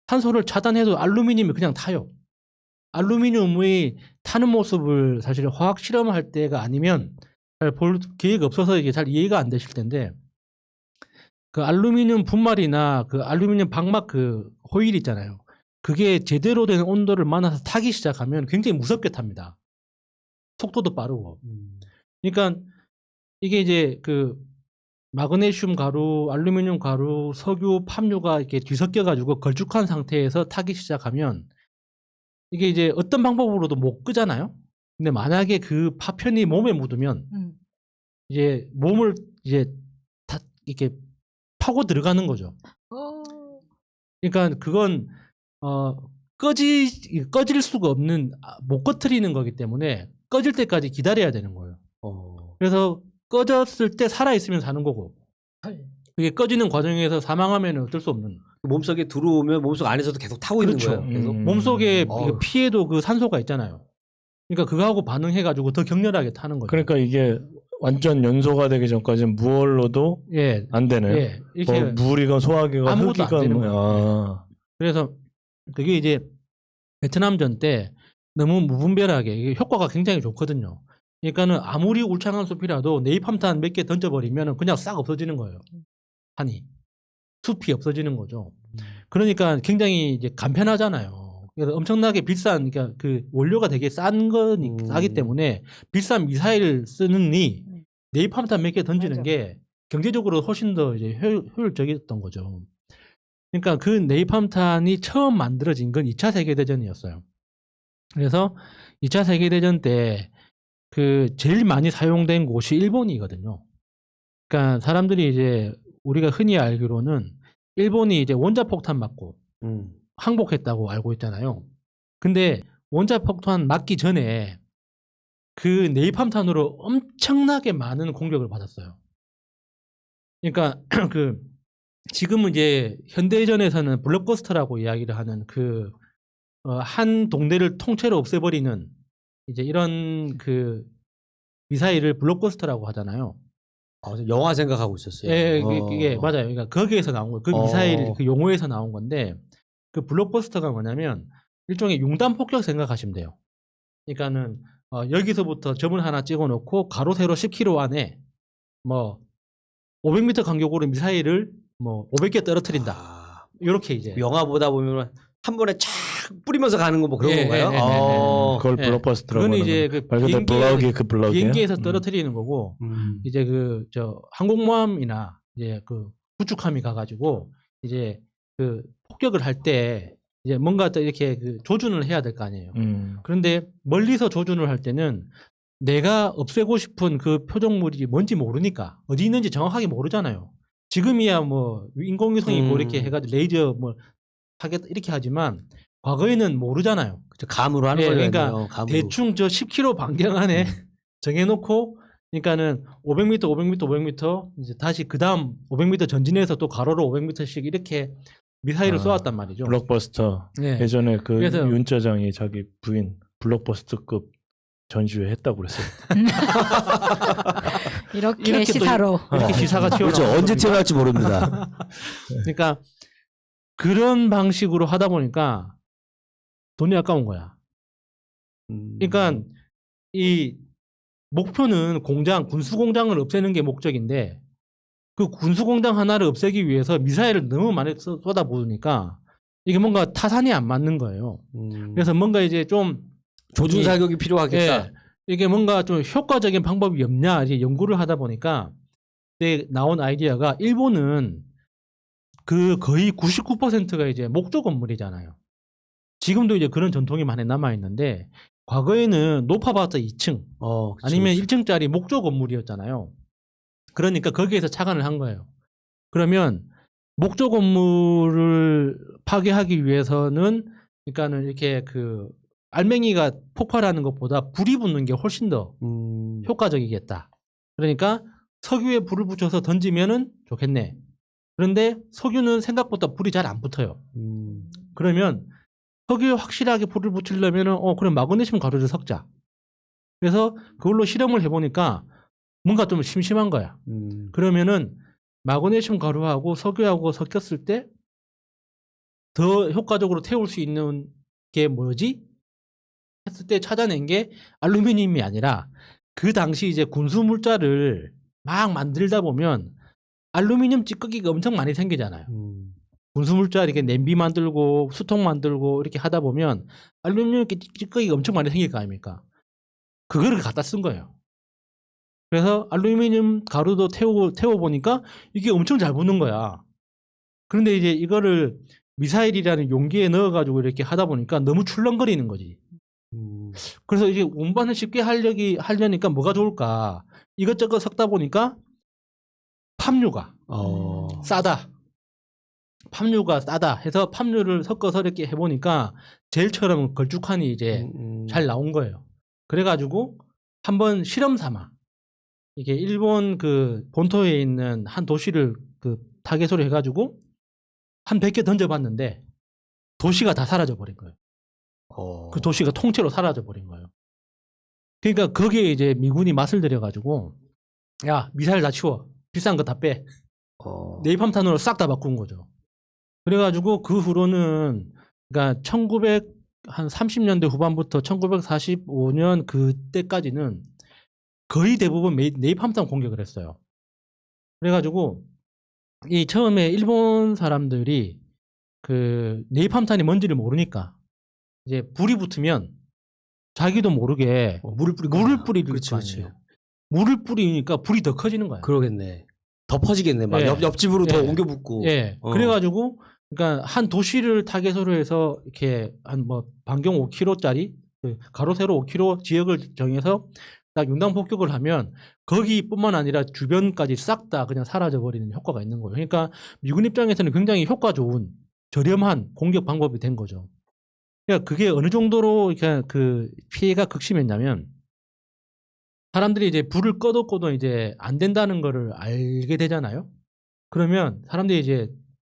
산소를 차단해도 알루미늄이 그냥 타요. 알루미늄의 타는 모습을 사실 화학 실험할 때가 아니면 잘 볼 기회가 없어서 이게 잘 이해가 안 되실 텐데 그 알루미늄 분말이나 그 알루미늄 방막 그 호일 있잖아요. 그게 제대로 된 온도를 만나서 타기 시작하면 굉장히 무섭게 탑니다. 속도도 빠르고. 그러니까 이게 이제 그 마그네슘 가루, 알루미늄 가루, 석유, 팜유가 이렇게 뒤섞여 가지고 걸쭉한 상태에서 타기 시작하면 이게 이제 어떤 방법으로도 못 끄잖아요. 근데 만약에 그 파편이 몸에 묻으면 이제 몸을 이제 다 이렇게 파고 들어가는 거죠. 그러니까 그건 꺼질 수가 없는 못 꺼트리는 거기 때문에 꺼질 때까지 기다려야 되는 거예요. 그래서 꺼졌을 때 살아 있으면 사는 거고 그게 꺼지는 과정에서 사망하면 어쩔 수 없는. 몸속에 들어오면 몸속 안에서도 계속 타고 있는 그렇죠. 거예요. 계속. 몸속에 어우. 피에도 그 산소가 있잖아요. 그러니까 그거하고 반응해가지고 더 격렬하게 타는 거죠. 그러니까 이게 완전 연소가 되기 전까지는 무얼로도 예, 안 되네. 예, 이렇게 물이건 소화기건 아무것도 안 흙이건 되는 뭐야. 그래서 그게 이제 베트남전 때 너무 무분별하게 이게 효과가 굉장히 좋거든요. 그러니까는 아무리 울창한 숲이라도 네이팜탄 몇 개 던져버리면 그냥 싹 없어지는 거예요. 한이 숲이 없어지는 거죠. 그러니까 굉장히 이제 간편하잖아요. 그래서 엄청나게 비싼 그러니까 그 원료가 되게 싸기 때문에 비싼 미사일을 쓰느니 네이팜탄 몇 개 던지는 맞아. 게 경제적으로 훨씬 더 이제 효율적이었던 거죠. 그러니까 그 네이팜탄이 처음 만들어진 건 2차 세계대전이었어요. 그래서 2차 세계대전 때 그 제일 많이 사용된 곳이 일본이거든요. 그러니까 사람들이 이제 우리가 흔히 알기로는 일본이 이제 원자폭탄 맞고 항복했다고 알고 있잖아요. 근데 원자폭탄 맞기 전에 그 네이팜탄으로 엄청나게 많은 공격을 받았어요. 그러니까 그 지금은 이제 현대전에서는 블록버스터라고 이야기를 하는 그 한 동네를 통째로 없애버리는 이제 이런 그 미사일을 블록버스터라고 하잖아요. 영화 생각하고 있었어요. 예, 이게 맞아요. 그러니까 거기에서 나온 거예요. 그 미사일 그 용어에서 나온 건데 그 블록버스터가 뭐냐면 일종의 융단 폭격 생각하시면 돼요. 그러니까는 여기서부터 점을 하나 찍어놓고 가로 세로 10km 안에 뭐 500m 간격으로 미사일을 뭐 500개 떨어뜨린다. 이렇게 이제 영화 보다 보면 한 번에 쫙 뿌리면서 가는 거 뭐 그런 예, 건가요? 예, 예, 예. 그걸 예. 블록버스터라고 그건 하는 이제 거예요. 그 말 그대로 블럭이 그 블럭이에요. 비행기에서 떨어뜨리는 거고 이제 그 저 항공모함이나 이제 그 구축함이 가가지고 이제 그 폭격을 할 때 이제 뭔가 또 이렇게 그 조준을 해야 될 거 아니에요. 그런데 멀리서 조준을 할 때는 내가 없애고 싶은 그 표적물이 뭔지 모르니까 어디 있는지 정확하게 모르잖아요. 지금이야 뭐 인공위성 있고 이렇게 해가지고 레이저 뭐 하겠다 이렇게 하지만 과거에는 모르잖아요. 감으로 하는 예, 거예요. 그러니까 감으로. 대충 저 10km 반경 안에 정해놓고 그러니까는 500m, 500m, 500m 이제 다시 그 다음 500m 전진해서 또 가로로 500m씩 이렇게 미사일을 쏘았단 말이죠. 블록버스터. 예. 예전에 그 그래서- 윤짜장이 자기 부인 블록버스터급 전시회 했다고 그랬어요. 이렇게 이렇게 또 시사로. 이렇게 기사가 튀어나오죠. 그렇죠. 언제 튀어나올지 모릅니다. 그러니까 그런 방식으로 하다 보니까 돈이 아까운 거야. 그러니까 이 목표는 군수 공장을 없애는 게 목적인데 그 군수 공장 하나를 없애기 위해서 미사일을 너무 많이 쏟아부으니까 이게 뭔가 타산이 안 맞는 거예요. 그래서 뭔가 이제 좀 조준 사격이 필요하겠다. 예, 이게 뭔가 좀 효과적인 방법이 없냐 이제 연구를 하다 보니까 그때 나온 아이디어가 일본은 그 거의 99%가 이제 목조 건물이잖아요. 지금도 이제 그런 전통이 많이 남아 있는데 과거에는 높아봤자 2층 그쵸, 아니면 그쵸. 1층짜리 목조 건물이었잖아요. 그러니까 거기에서 착안을 한 거예요. 그러면 목조 건물을 파괴하기 위해서는 그러니까는 이렇게 그 알맹이가 폭발하는 것보다 불이 붙는 게 훨씬 더 효과적이겠다. 그러니까 석유에 불을 붙여서 던지면은 좋겠네. 그런데 석유는 생각보다 불이 잘 안 붙어요. 그러면 석유에 확실하게 불을 붙이려면은 그럼 마그네슘 가루를 섞자. 그래서 그걸로 실험을 해보니까 뭔가 좀 심심한 거야. 그러면은 마그네슘 가루하고 석유하고 섞였을 때 더 효과적으로 태울 수 있는 게 뭐지? 했을 때 찾아낸 게 알루미늄이 아니라 그 당시 이제 군수 물자를 막 만들다 보면 알루미늄 찌꺼기가 엄청 많이 생기잖아요. 군수 물자 이렇게 냄비 만들고 수통 만들고 이렇게 하다 보면 알루미늄 찌꺼기가 엄청 많이 생길 거 아닙니까? 그거를 갖다 쓴 거예요. 그래서 알루미늄 가루도 태워 보니까 이게 엄청 잘 붙는 거야. 그런데 이제 이거를 미사일이라는 용기에 넣어가지고 이렇게 하다 보니까 너무 출렁거리는 거지. 그래서 이제 운반을 쉽게 하려니까 뭐가 좋을까? 이것저것 섞다 보니까 팜유가 싸다. 팜유가 싸다 해서 팜유를 섞어서 이렇게 해보니까 젤처럼 걸쭉하니 이제 잘 나온 거예요. 그래가지고 한번 실험 삼아 이게 일본 그 본토에 있는 한 도시를 그 타겟으로 해가지고 한 100개 던져봤는데 도시가 다 사라져 버린 거예요. 그 도시가 통째로 사라져 버린 거예요. 그러니까 거기에 이제 미군이 맛을 들여가지고 야 미사일 다 치워 비싼 거 다 빼. 네이팜탄으로 싹 다 바꾼 거죠. 그래가지고 그 후로는 그러니까 30년대 후반부터 1945년 그때까지는 거의 대부분 네이팜탄 공격을 했어요. 그래가지고 이 처음에 일본 사람들이 그 네이팜탄이 뭔지를 모르니까 이제 불이 붙으면 자기도 모르게 물을 뿌리는 거 아니에요. 물을 뿌리니까 불이 더 커지는 거야. 그러겠네. 더 퍼지겠네. 막 예. 옆집으로 더 예. 옮겨 붙고. 예. 그래가지고 그러니까 한 도시를 타겟으로 해서 이렇게 한 뭐 반경 5km짜리 가로 세로 5km 지역을 정해서 딱 융단 폭격을 하면 거기뿐만 아니라 주변까지 싹 다 그냥 사라져 버리는 효과가 있는 거예요. 그러니까 미군 입장에서는 굉장히 효과 좋은 저렴한 공격 방법이 된 거죠. 그러니까 그게 어느 정도로 그 피해가 극심했냐면 사람들이 이제 불을 꺼도 이제 안 된다는 거를 알게 되잖아요. 그러면 사람들이 이제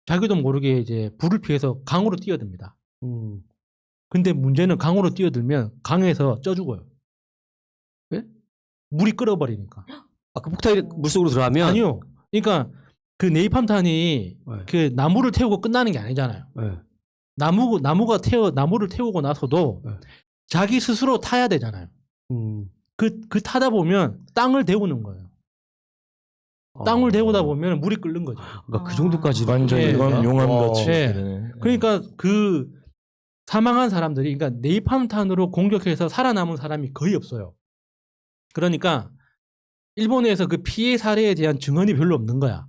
자기도 모르게 이제 불을 피해서 강으로 뛰어듭니다. 근데 문제는 강으로 뛰어들면 강에서 쪄 죽어요. 왜? 물이 끓어버리니까. 그 폭탄이 물속으로 들어가면 아니요. 그러니까 그 네이팜탄이 그 나무를 태우고 끝나는 게 아니잖아요. 나무를 태우고 나서도 자기 스스로 타야 되잖아요. 그 타다 보면 땅을 데우는 거예요. 땅을 데우다 보면 물이 끓는 거죠. 그러니까 그 정도까지 완전 예. 이건 용암같이. 예. 되네. 그러니까 그 사망한 사람들이 그러니까 네이팜탄으로 공격해서 살아남은 사람이 거의 없어요. 그러니까 일본에서 그 피해 사례에 대한 증언이 별로 없는 거야.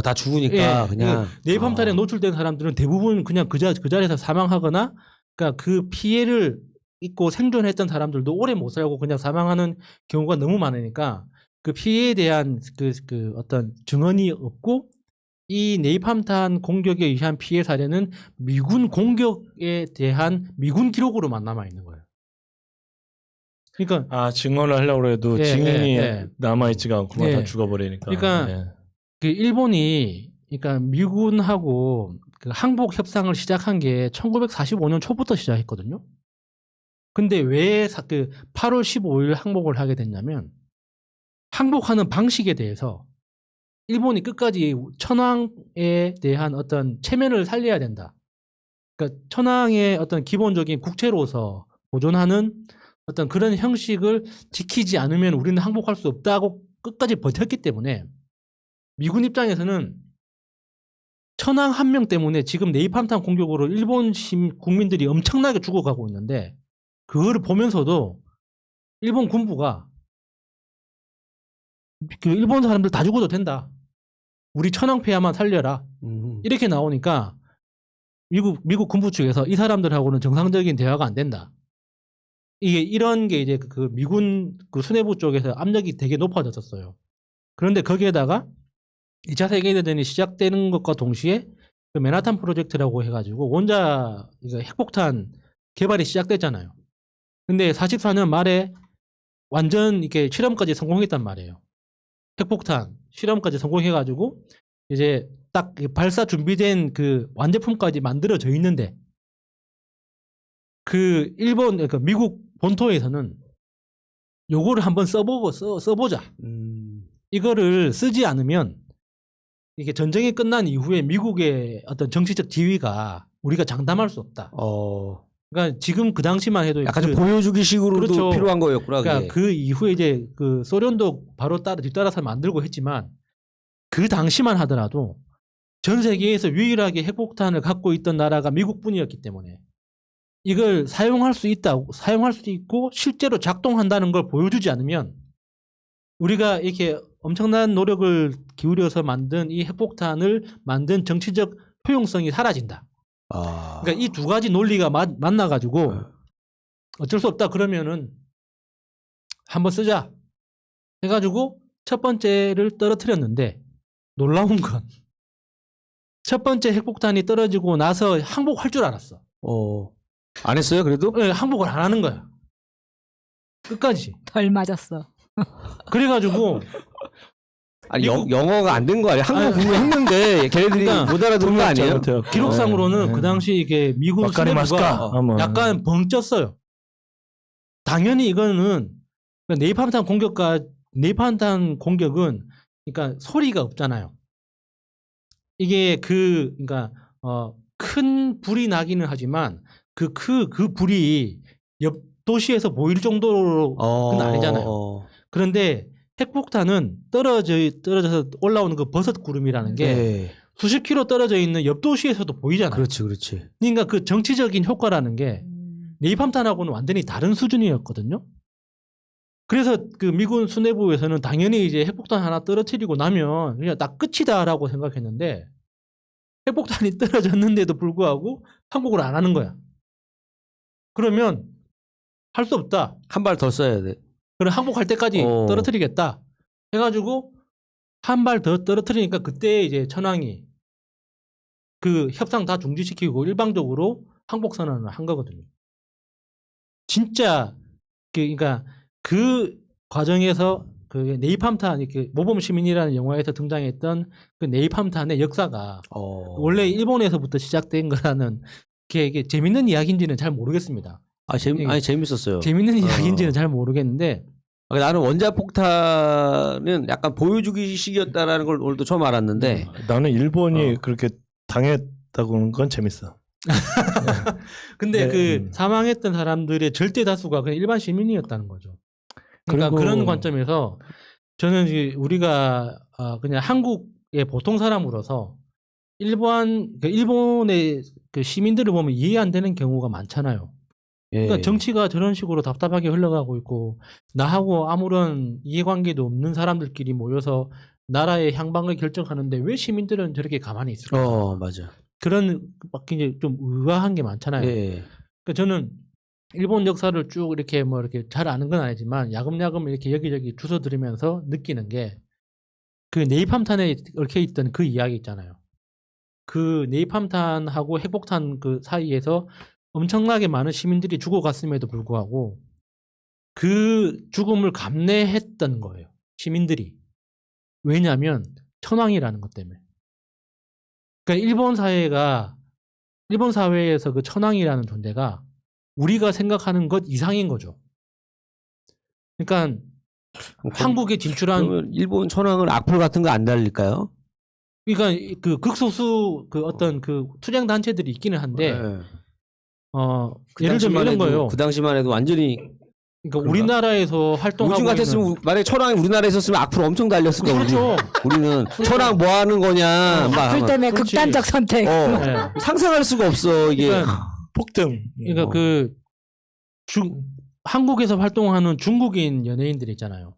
다 죽으니까 예. 그냥 네이팜탄에 노출된 사람들은 대부분 그냥 그 자리에서 사망하거나 그러니까 그 피해를 입고 생존했던 사람들도 오래 못 살고 그냥 사망하는 경우가 너무 많으니까 그 피해에 대한 그 어떤 증언이 없고 이 네이팜탄 공격에 의한 피해 사례는 미군 공격에 대한 미군 기록으로만 남아 있는 거예요. 그러니까 증언을 하려고 해도 예, 증인이 예. 남아있지가 않구만. 예. 다 죽어버리니까. 그러니까 예. 그 일본이 그러니까 미군하고 그 항복 협상을 시작한 게 1945년 초부터 시작했거든요. 근데 왜 그 8월 15일 항복을 하게 됐냐면 항복하는 방식에 대해서 일본이 끝까지 천황에 대한 어떤 체면을 살려야 된다. 그러니까 천황의 어떤 기본적인 국채로서 보존하는 어떤 그런 형식을 지키지 않으면 우리는 항복할 수 없다고 끝까지 버텼기 때문에 미군 입장에서는 천황 한 명 때문에 지금 네이팜탄 공격으로 일본 국민들이 엄청나게 죽어가고 있는데 그거를 보면서도 일본 군부가 그 일본 사람들 다 죽어도 된다. 우리 천황폐하만 살려라. 이렇게 나오니까 미국 군부 측에서 이 사람들하고는 정상적인 대화가 안 된다. 이게 이런 게 이제 그 미군 그 수뇌부 쪽에서 압력이 되게 높아졌었어요. 그런데 거기에다가 2차 세계대전이 시작되는 것과 동시에 그 맨하탄 프로젝트라고 해가지고 원자 이거 핵폭탄 개발이 시작됐잖아요. 근데 44년 말에 완전 이렇게 실험까지 성공했단 말이에요. 핵폭탄 실험까지 성공해가지고 이제 딱 발사 준비된 그 완제품까지 만들어져 있는데 그 일본 그러니까 미국 본토에서는 요거를 한번 써보자. 이거를 쓰지 않으면 이게 전쟁이 끝난 이후에 미국의 어떤 정치적 지위가 우리가 장담할 수 없다. 그러니까 지금 그 당시만 해도 약간 좀 보여주기 식으로도 그렇죠. 필요한 거였구나. 그러니까 그 이후에 이제 그 소련도 바로 뒤따라서 만들고 했지만 그 당시만 하더라도 전 세계에서 유일하게 핵폭탄을 갖고 있던 나라가 미국뿐이었기 때문에 이걸 사용할 수 있고 실제로 작동한다는 걸 보여주지 않으면 우리가 이렇게 엄청난 노력을 기울여서 만든 이 핵폭탄을 만든 정치적 효용성이 사라진다. 그러니까 이 두 가지 논리가 만나가지고 어쩔 수 없다 그러면은 한번 쓰자 해가지고 첫 번째를 떨어뜨렸는데 놀라운 건 첫 번째 핵폭탄이 떨어지고 나서 항복할 줄 알았어. 안 했어요, 그래도? 네, 항복을 안 하는 거야. 끝까지. 덜 맞았어. 그래가지고 아니, 영어가 안 된 거 아니야? 한국 분명했는데 걔네들이 그러니까 못 알아듣는 거 아니에요? 기록상으로는 그 당시 이게 미군 막가리 마스카 수뇌부가 약간 벙쪘어요. 당연히 이거는 네이팜탄 공격은 그러니까 소리가 없잖아요. 이게 그러니까 큰 불이 나기는 하지만 그 불이 옆 도시에서 보일 정도로는 아니잖아요. 그런데 핵폭탄은 떨어져서 올라오는 그 버섯 구름이라는 게 수십 킬로 떨어져 있는 옆 도시에서도 보이잖아요. 그렇지. 그러니까 그 정치적인 효과라는 게 네이팜탄하고는 완전히 다른 수준이었거든요. 그래서 그 미군 수뇌부에서는 당연히 이제 핵폭탄 하나 떨어뜨리고 나면 그냥 딱 끝이다라고 생각했는데 핵폭탄이 떨어졌는데도 불구하고 항복을 안 하는 거야. 그러면 할 수 없다. 한 발 더 써야 돼. 그럼 항복할 때까지 떨어뜨리겠다 해가지고 한 발 더 떨어뜨리니까 그때 이제 천황이 그 협상 다 중지시키고 일방적으로 항복 선언을 한 거거든요. 진짜 그러니까 그 과정에서 그 네이팜탄 이렇게 모범 시민이라는 영화에서 등장했던 그 네이팜탄의 역사가 원래 일본에서부터 시작된 거라는 게 이게 재밌는 이야기인지는 잘 모르겠습니다. 아니 재밌었어요. 재밌는 이야기인지는 잘 모르겠는데 나는 원자폭탄은 약간 보여주기 식이었다라는 걸 오늘도 처음 알았는데 나는 일본이 그렇게 당했다고는 건 재밌어. 근데 네, 그 사망했던 사람들의 절대 다수가 그냥 일반 시민이었다는 거죠. 그러니까 그런 관점에서 저는 이제 우리가 그냥 한국의 보통 사람으로서 일본의 그 시민들을 보면 이해 안 되는 경우가 많잖아요. 그러니까 정치가 저런 식으로 답답하게 흘러가고 있고 나하고 아무런 이해관계도 없는 사람들끼리 모여서 나라의 향방을 결정하는데 왜 시민들은 저렇게 가만히 있을까? 맞아. 그런 막 굉장히 좀 의아한 게 많잖아요. 그러니까 저는 일본 역사를 쭉 이렇게 뭐 이렇게 잘 아는 건 아니지만 야금야금 이렇게 여기저기 주워 들으면서 느끼는 게 그 네이팜탄에 얽혀 있던 그 이야기 있잖아요. 그 네이팜탄하고 핵폭탄 그 사이에서 엄청나게 많은 시민들이 죽어갔음에도 불구하고 그 죽음을 감내했던 거예요. 시민들이. 왜냐하면 천황이라는 것 때문에. 그러니까 일본 사회에서 그 천황이라는 존재가 우리가 생각하는 것 이상인 거죠. 그러니까 한국에 진출한 그러면 일본 천황은 악플 같은 거 안 달릴까요? 그러니까 그 극소수 그 어떤 그 투쟁 단체들이 있기는 한데 예를 들면 이런 거예요. 그 당시만 해도 완전히 그러니까 우리나라에서 활동하고 요즘 같았으면 만약에 천황이 우리나라에 있었으면 악플 엄청 달렸을 거예요. 그렇죠. 우리는 천황 뭐 하는 거냐 막 악플 때문에 그렇지. 극단적 선택. 네. 상상할 수가 없어 이게. 폭등. 그러니까 그 한국에서 활동하는 중국인 연예인들 있잖아요.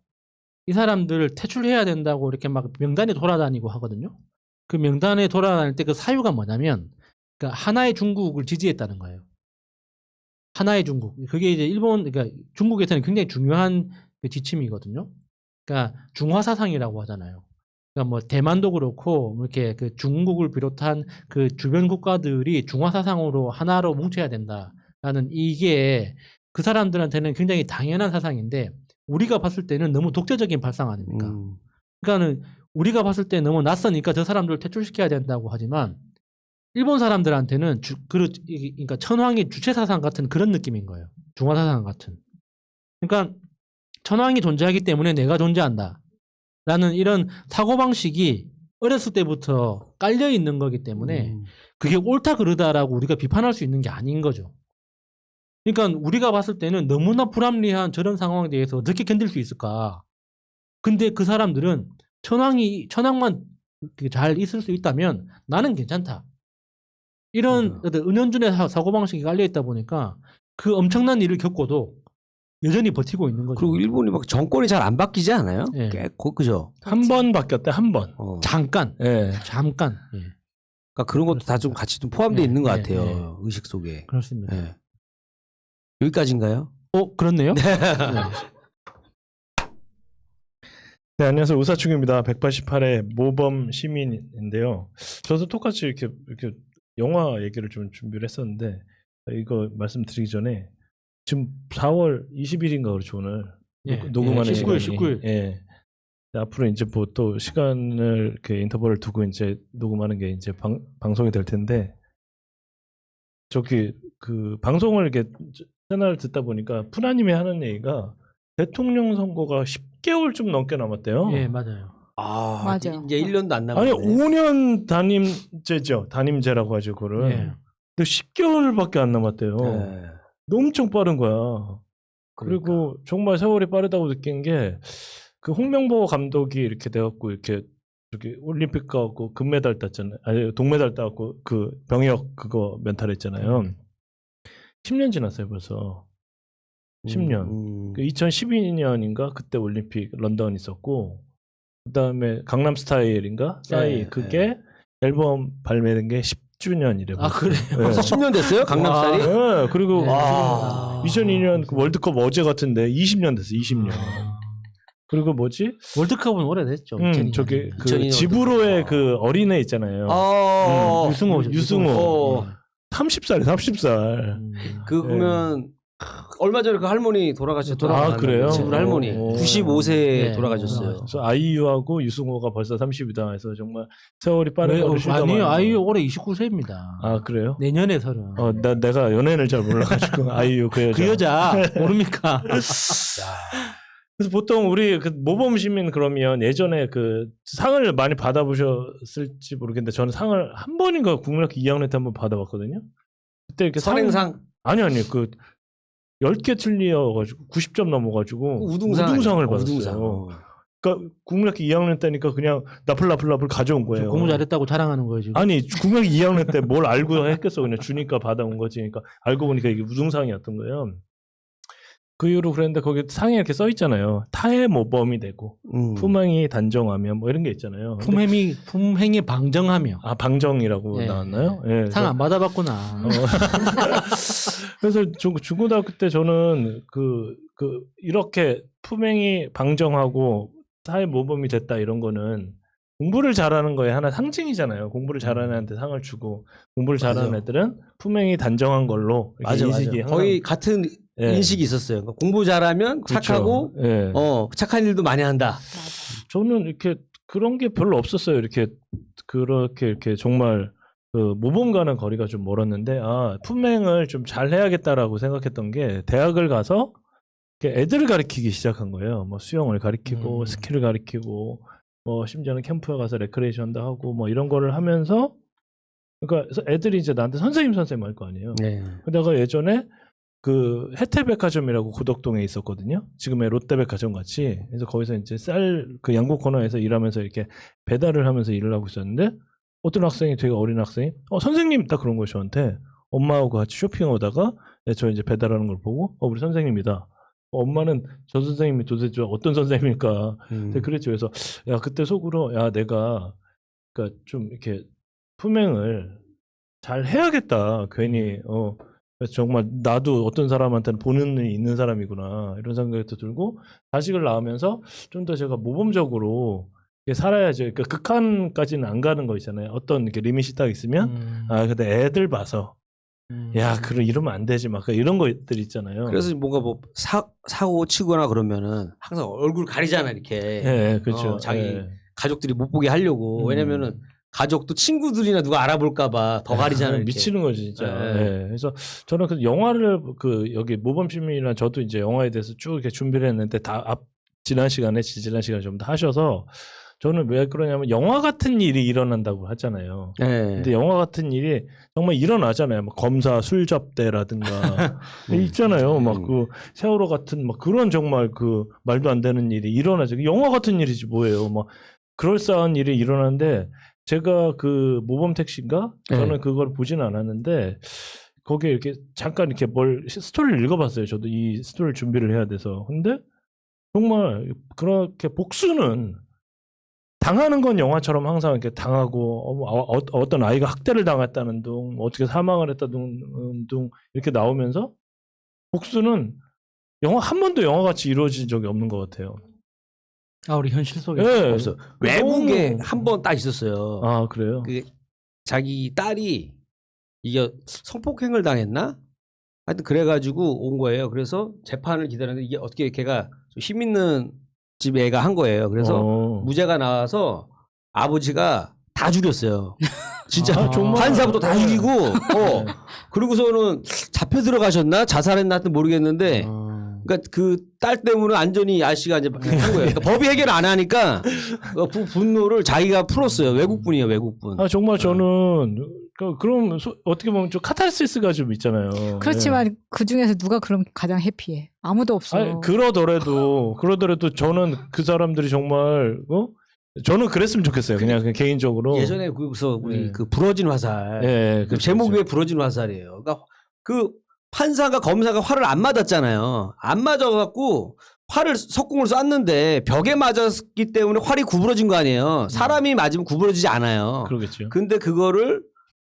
이 사람들 퇴출해야 된다고 이렇게 막 명단에 돌아다니고 하거든요. 그 명단에 돌아다닐 때 그 사유가 뭐냐면 그러니까 하나의 중국을 지지했다는 거예요. 하나의 중국. 그게 이제 그러니까 중국에서는 굉장히 중요한 그 지침이거든요. 그러니까 중화 사상이라고 하잖아요. 그러니까 뭐 대만도 그렇고 뭐 이렇게 그 중국을 비롯한 그 주변 국가들이 중화 사상으로 하나로 뭉쳐야 된다라는 이게 그 사람들한테는 굉장히 당연한 사상인데 우리가 봤을 때는 너무 독재적인 발상 아닙니까? 그러니까는 우리가 봤을 때 너무 낯서니까 저 사람들을 퇴출시켜야 된다고 하지만 일본 사람들한테는 그러니까 천황의 주체 사상 같은 그런 느낌인 거예요. 중화 사상 같은. 그러니까 천황이 존재하기 때문에 내가 존재한다. 라는 이런 사고방식이 어렸을 때부터 깔려 있는 거기 때문에 그게 옳다 그르다라고 우리가 비판할 수 있는 게 아닌 거죠. 그러니까 우리가 봤을 때는 너무나 불합리한 저런 상황에 대해서 어떻게 견딜 수 있을까. 근데 그 사람들은 천황만 잘 있을 수 있다면 나는 괜찮다. 이런 은연중에 사고방식이 깔려 있다 보니까 그 엄청난 일을 겪고도 여전히 버티고 있는 거죠. 그리고 일본이 막 정권이 잘 안 바뀌지 않아요? 예. 그죠? 한 번 바뀌었대 한 번. 잠깐. 예. 잠깐. 예. 그러니까 그런 것도 다 좀 같이 좀 포함되어 예, 있는 것 예, 같아요. 예. 의식 속에. 그렇습니다. 예. 여기까지인가요? 그렇네요. 네, 안녕하세요. 우사충입니다. 188회 모범 시민인데요. 저도 똑같이 이렇게 영화 얘기를 좀 준비를 했었는데 이거 말씀드리기 전에 지금 4월 20일인가 그렇죠 오늘 예, 녹음하는 19일, 시간이. 19일. 예. 앞으로 이제 뭐 또 시간을 이렇게 인터벌을 두고 이제 녹음하는 게 이제 방송이 될 텐데 저기 그 방송을 이렇게 채널 듣다 보니까 푸나님이 하는 얘기가 대통령 선거가 10개월 좀 넘게 남았대요. 예, 맞아요. 아, 맞아. 이제 1년도 안 아니 남았네. 5년 단임제죠. 단임제라고 하죠, 그거를. 예. 근데 10개월밖에 안 남았대요. 네. 너무 엄청 빠른 거야. 그러니까. 그리고 정말 세월이 빠르다고 느낀 게 그 홍명보 감독이 이렇게 돼갖고 이렇게 저기 올림픽 가고 금메달 땄잖아요. 아니 동메달 따갖고 그 병역 그거 면탈했잖아요. 10년 지났어요 벌써. 10년. 그 2012년인가 그때 올림픽 런던 있었고 그다음에 강남 스타일인가 싸이 네, 그게 앨범 발매된 게 10주년이래. 아, 그래요? 벌써 10년 됐어요? 강남스타일이? 네, 그리고 와. 2002년 그 월드컵 어제 같은데 20년 됐어. 20년. 그리고 뭐지? 월드컵은 오래됐죠. 2002년. 저기 그 2002년 지브로의 월드컵. 그 어린애 있잖아요. 유승호. 유승호. 예. 30살에 30살. 그러면 얼마 전에 그 할머니 돌아가셨더라고요. 아, 그래요? 지금 할머니 오. 95세에 네, 돌아가셨어요. 그래서 아이유하고 유승호가 벌써 30이다 해서 정말 세월이 빠른 거를 실감하는 아니요, 거. 아이유 올해 29세입니다. 아 그래요? 내년에 30. 내가 연예인을 잘 몰라가지고 아이유 그 여자. 그 여자 모릅니까? 그래서 보통 우리 그 모범 시민 그러면 예전에 그 상을 많이 받아보셨을지 모르겠는데 저는 상을 한 번인가 국민학교 2학년 때 한 번 받아봤거든요. 그때 이렇게 선행상 아니 그 10개 틀려가지고 90점 넘어가지고 우등상을 받았어요. 우등상. 그러니까 국민학교 2학년 때니까 그냥 나풀 가져온 거예요. 공부 잘했다고 자랑하는 거예요 지금. 아니 국민학교 2학년 때 뭘 알고 했겠어. 그냥 주니까 받아온 거지. 그러니까 알고 보니까 이게 우등상이었던 거예요. 그 이후로 그랬는데 거기 상에 이렇게 써 있잖아요. 타의 모범이 되고 품행이 단정하며 뭐 이런 게 있잖아요. 품행이 방정하며. 아 방정이라고 예. 나왔나요? 예. 상 안 받아봤구나. 그래서 중고등학교 때 저는 그 이렇게 품행이 방정하고 타의 모범이 됐다 이런 거는 공부를 잘하는 거에 하나 상징이잖아요. 공부를 잘하는 애한테 상을 주고 공부를 잘하는 맞아. 애들은 품행이 단정한 걸로 맞아. 인식이 항상- 거의 같은 예. 인식이 있었어요. 그러니까 공부 잘하면 그렇죠. 착하고 예. 착한 일도 많이 한다. 맞아. 저는 이렇게 그런 게 별로 없었어요. 그렇게 이렇게 정말 그 모범과는 거리가 좀 멀었는데 품행을 좀 잘 해야겠다라고 생각했던 게 대학을 가서 이렇게 애들을 가르치기 시작한 거예요. 뭐 수영을 가르치고 스키를 가르치고 뭐 심지어는 캠프에 가서 레크레이션도 하고 뭐 이런 거를 하면서 그러니까 애들이 이제 나한테 선생님 할 거 아니에요. 네. 내가 예전에 그 혜태백화점이라고 고덕동에 있었거든요. 지금의 롯데백화점 같이. 그래서 거기서 이제 쌀 그 양복 코너에서 일하면서 이렇게 배달을 하면서 일을 하고 있었는데 어떤 학생이 되게 어린 학생이 선생님 딱 그런 거예요 저한테. 엄마하고 같이 쇼핑하다가 저 이제 배달하는 걸 보고 우리 선생님이다. 엄마는 저 선생님이 도대체 어떤 선생님일까? 그랬죠. 그래서 야 그때 속으로 야 내가 그러니까 좀 이렇게 품행을 잘 해야겠다. 괜히 그래서 정말 나도 어떤 사람한테는 보는 눈이 있는 사람이구나 이런 생각도 들고 자식을 낳으면서 좀 더 제가 모범적으로 이렇게 살아야죠. 그러니까 극한까지는 안 가는 거 있잖아요. 어떤 이렇게 리밋이 딱 있으면 근데 애들 봐서 야 그럼 이러면 안 되지 막 이런 것들 있잖아요. 그래서 뭔가 뭐 사고 치거나 그러면은 항상 얼굴 가리잖아 이렇게. 예, 그렇죠. 자기 예. 가족들이 못 보게 하려고. 왜냐면은 가족도 친구들이나 누가 알아볼까봐 더 가리잖아. 이렇게. 미치는 거지 진짜. 예. 예. 그래서 저는 그 영화를 여기 모범시민이나 저도 이제 영화에 대해서 쭉 이렇게 준비를 했는데 지난 시간에 좀 더 하셔서 저는 왜 그러냐면 영화 같은 일이 일어난다고 하잖아요. 예. 근데 영화 같은 일이 정말 일어나잖아요. 막 검사 술접대라든가 있잖아요. 막 그 세월호 같은 막 그런 정말 그 말도 안 되는 일이 일어나죠. 영화 같은 일이지 뭐예요. 막 그럴싸한 일이 일어나는데 제가 그 모범 택시인가 저는 그걸 보진 않았는데 거기에 이렇게 잠깐 이렇게 스토리를 읽어봤어요. 저도 이 스토리를 준비를 해야 돼서. 근데 정말 그렇게 복수는 당하는 건 영화처럼 항상 이렇게 당하고 어떤 아이가 학대를 당했다는 둥 어떻게 사망을 했다는 둥 이렇게 나오면서 복수는 한 번도 영화같이 이루어진 적이 없는 것 같아요. 우리 현실 속에 네. 없어. 외국에 한 번 딱 있었어요. 아 그래요? 그 자기 딸이 이게 성폭행을 당했나? 하여튼 그래가지고 온 거예요. 그래서 재판을 기다렸는데 이게 어떻게 걔가 좀 힘 있는 집 애가 한 거예요. 그래서 무죄가 나와서 아버지가 다 죽였어요. 진짜 정말? 판사부터 다 네. 죽이고 그리고서는 잡혀 들어가셨나 자살했나 하여튼 모르겠는데 그러니까 그 딸 때문에 안전히 아씨가 이제 한 거예요. 그러니까 법이 해결 안 하니까 그 분노를 자기가 풀었어요. 외국분이에요, 외국분. 정말 저는 그럼 어떻게 보면 좀 카타르시스가 좀 있잖아요. 그렇지만 그 중에서 누가 그럼 가장 해피해? 아무도 없어. 아니, 그러더라도 저는 그 사람들이 정말 저는 그랬으면 좋겠어요. 그냥 개인적으로. 예전에 그래서 우리 네. 그 부러진 화살. 예, 그 제목이 왜 부러진 화살이에요. 그러니까 그 판사가 검사가 활을 안 맞았잖아요. 안 맞아갖고 활을 석궁을 쐈는데 벽에 맞았기 때문에 활이 구부러진 거 아니에요. 사람이 맞으면 구부러지지 않아요. 그러겠죠. 근데 그거를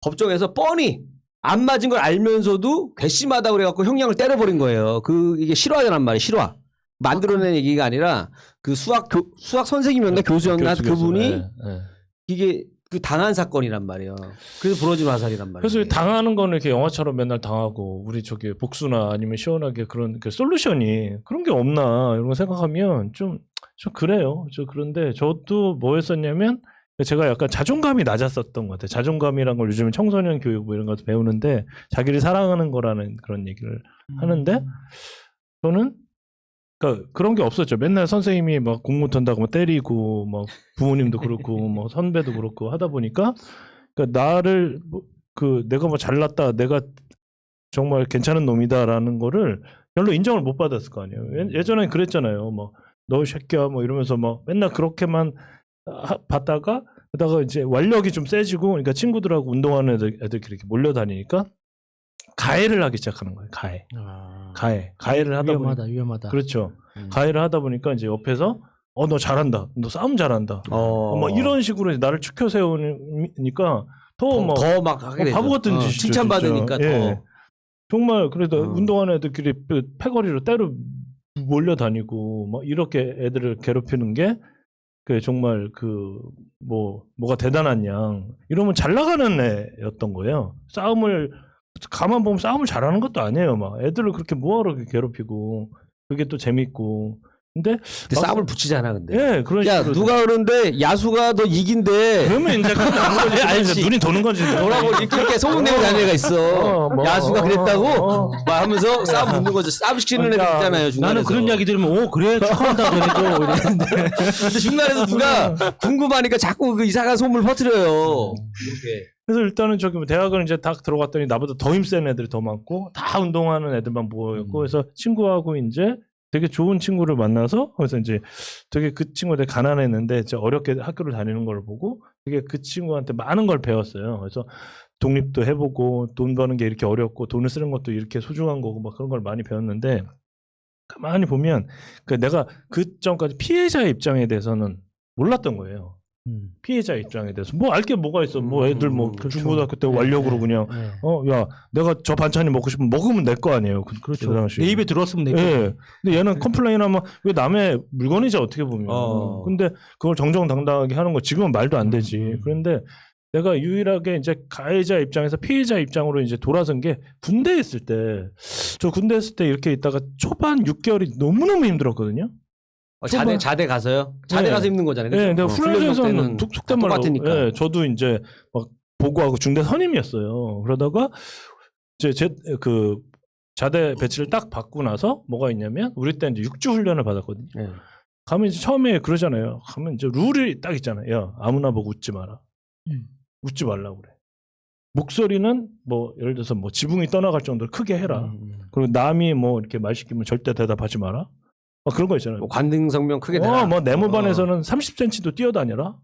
법정에서 뻔히 안 맞은 걸 알면서도 괘씸하다고 그래갖고 형량을 때려버린 거예요. 이게 실화란 말이에요. 실화. 만들어낸 얘기가 아니라 그 수학 선생님이었나 교수였나 그분이 예. 이게 그 당한 사건이란 말이에요. 그래서 부러진 화살이란 말이에요. 그래서 당하는 거는 이렇게 영화처럼 맨날 당하고 우리 복수나 아니면 시원하게 그런 솔루션이 그런 게 없나 이런 거 생각하면 좀 그래요. 그런데 저도 뭐 했었냐면 제가 약간 자존감이 낮았었던 것 같아요. 자존감이란 걸 요즘에 청소년 교육 뭐 이런 것도 배우는데 자기를 사랑하는 거라는 그런 얘기를 하는데 저는 그러니까 그런 게 없었죠. 맨날 선생님이 막 공부 못한다고 막 때리고 막 부모님도 그렇고 뭐 선배도 그렇고 하다 보니까 그러니까 나를 내가 뭐 잘났다, 내가 정말 괜찮은 놈이다라는 거를 별로 인정을 못 받았을 거 아니에요. 예전엔 그랬잖아요. 막 너 새끼야 뭐 이러면서 막 맨날 그렇게만 받다가 그러다가 이제 완력이 좀 세지고 그러니까 친구들하고 운동하는 애들끼리 이렇게 몰려다니니까 가해를 하기 시작하는 거예요. 가해를 하다 보니까 위험하다. 그렇죠. 가해를 하다 보니까 이제 옆에서 너 잘한다, 너 싸움 잘한다, 막 이런 식으로 나를 추켜 세우니까 더 막 하게 되죠. 바보 같은 짓이죠. 칭찬받으니까 진짜. 더. 예. 정말 그래도 운동하는 애들끼리 패거리로 때려 몰려다니고 막 이렇게 애들을 괴롭히는 게 정말 뭐가 대단한 양 이러면 잘 나가는 애였던 거예요. 가만 보면 싸움을 잘하는 것도 아니에요. 막 애들을 그렇게 뭐하러 괴롭히고 그게 또 재밌고 근데 싸움을 붙이잖아 근데. 예, 그런 야 식으로 누가 그러는데 야수가 너 이긴대. 그러면 이제 거지. 알지. 눈이 도는 거지. 돌아보니 그렇게 소문내고 다니는 애가 있어. 야수가 그랬다고 막 하면서 싸움 붙는 거죠. 싸움 시키는 애들 있잖아요. 중간에서. 나는 그런 이야기 들으면 그래 축하한다 그래도 이랬는데 근데 중간에서 누가 궁금하니까 자꾸 그 이상한 소문을 퍼뜨려요. 이렇게. 그래서 일단은 대학을 이제 딱 들어갔더니 나보다 더 힘센 애들이 더 많고 다 운동하는 애들만 모였고 그래서 친구하고 이제 되게 좋은 친구를 만나서 그래서 이제 되게 그 친구가 되게 가난했는데 이제 어렵게 학교를 다니는 걸 보고 되게 그 친구한테 많은 걸 배웠어요. 그래서 독립도 해보고 돈 버는 게 이렇게 어렵고 돈을 쓰는 것도 이렇게 소중한 거고 막 그런 걸 많이 배웠는데 가만히 보면 내가 그 전까지 피해자의 입장에 대해서는 몰랐던 거예요. 피해자 입장에 대해서 뭐 알게 뭐가 있어. 뭐 애들 뭐 중고등학교 때 완력으로 그냥 네. 야 내가 저 반찬이 먹고 싶으면 먹으면 내 거 아니에요. 그렇죠. 그 당시. 내 입에 들어왔으면 내 거. 예. 근데 얘는 컴플레인하면 왜 남의 물건이죠 어떻게 보면. 근데 그걸 정정당당하게 하는 거 지금은 말도 안 되지. 그런데 내가 유일하게 이제 가해자 입장에서 피해자 입장으로 이제 돌아선 게 군대에 있을 때, 저 군대 있을 때 이렇게 있다가 초반 6개월이 너무너무 힘들었거든요. 자대 가서요? 자대 네. 가서 힘든 거잖아요. 그죠? 네, 내가 훈련소에서는 때는 속된 말로, 똑같으니까. 예, 저도 이제 막 보고하고 중대 선임이었어요. 그러다가 이제 그 자대 배치를 딱 받고 나서 뭐가 있냐면 우리 때 이제 6주 훈련을 받았거든요. 네. 가면 이제 처음에 그러잖아요. 가면 이제 룰이 딱 있잖아요. 야, 아무나 보고 웃지 마라. 웃지 말라고 그래. 목소리는 뭐 예를 들어서 뭐 지붕이 떠나갈 정도로 크게 해라. 그리고 남이 뭐 이렇게 말 시키면 절대 대답하지 마라. 그런 거 있잖아요. 뭐 관등성명 크게 내라. 뭐 네모반에서는 30cm도 뛰어다녀라.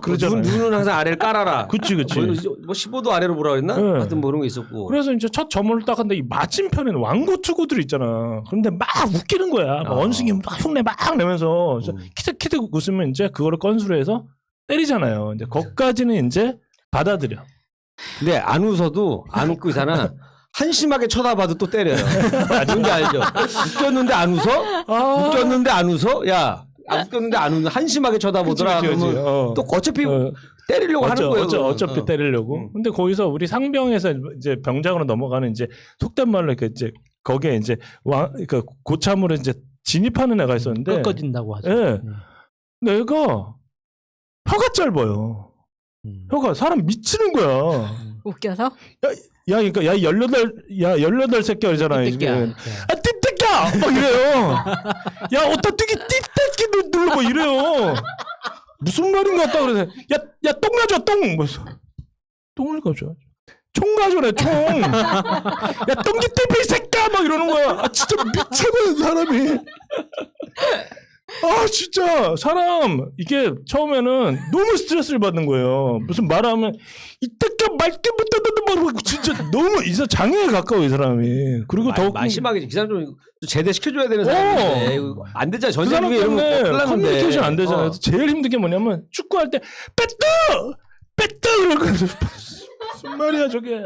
그러잖아요. 눈은 항상 아래를 깔아라. 그치. 뭐 15도 아래로 보라 그랬나? 네. 하여튼 뭐 그런 게 있었고. 그래서 이제 첫 점을 딱 하는데 이 맞은편에는 왕고투고들 있잖아. 그런데 막 웃기는 거야. 막 원숭이 막 흉내 막 내면서 키득키득 웃으면 이제 그거를 건수로 해서 때리잖아요. 이제 거기까지는 이제 받아들여. 근데 안 웃어도 안 웃고 있잖아. 한심하게 쳐다봐도 또 때려요. 뭔지 알죠? 웃겼는데 안 웃어? 웃겼는데 안 웃어? 야, 웃겼는데 안 웃어. 한심하게 쳐다보더라. 그치. 그러면 또 어차피 때리려고 하는 거예요. 어차피 때리려고. 근데 거기서 우리 상병에서 이제 병장으로 넘어가는 이제 속된 말로 이렇게 이제 거기에 이제 그러니까 고참으로 이제 진입하는 애가 있었는데 꺾어진다고 하죠. 예. 내가 혀가 짧아요. 혀가 사람 미치는 거야. 웃겨서? 야, 그러니까 야 18 새끼 이잖아 이게. 아, 띠떼끼야! 막 이래요. 야, 어디다 뛰기 띠떼끼 누르고 이래요. 무슨 말인 것 같다 그래서 야, 똥 가져와, 똥! 그래서 똥을 가져와. 총 가져오래, 총! 야, 똥기 떼비 새끼야! 막 이러는 거야. 아, 진짜 미쳐버린 사람이. 아, 진짜 사람 이게 처음에는 너무 스트레스를 받는 거예요. 무슨 말하면 이때까 맑게 못하는 막 진짜 너무 이사 장애에 가까워 이 사람이. 그리고 더 심하게 그 사람 좀 제대 시켜줘야 되는 사람인데 안 되잖아. 그 사람 전쟁 이런 거 때문에 커뮤니케이션 안 되잖아요. 그래서 제일 힘든 게 뭐냐면 축구할 때 빼뜨 그러고 무슨 말이야 저게.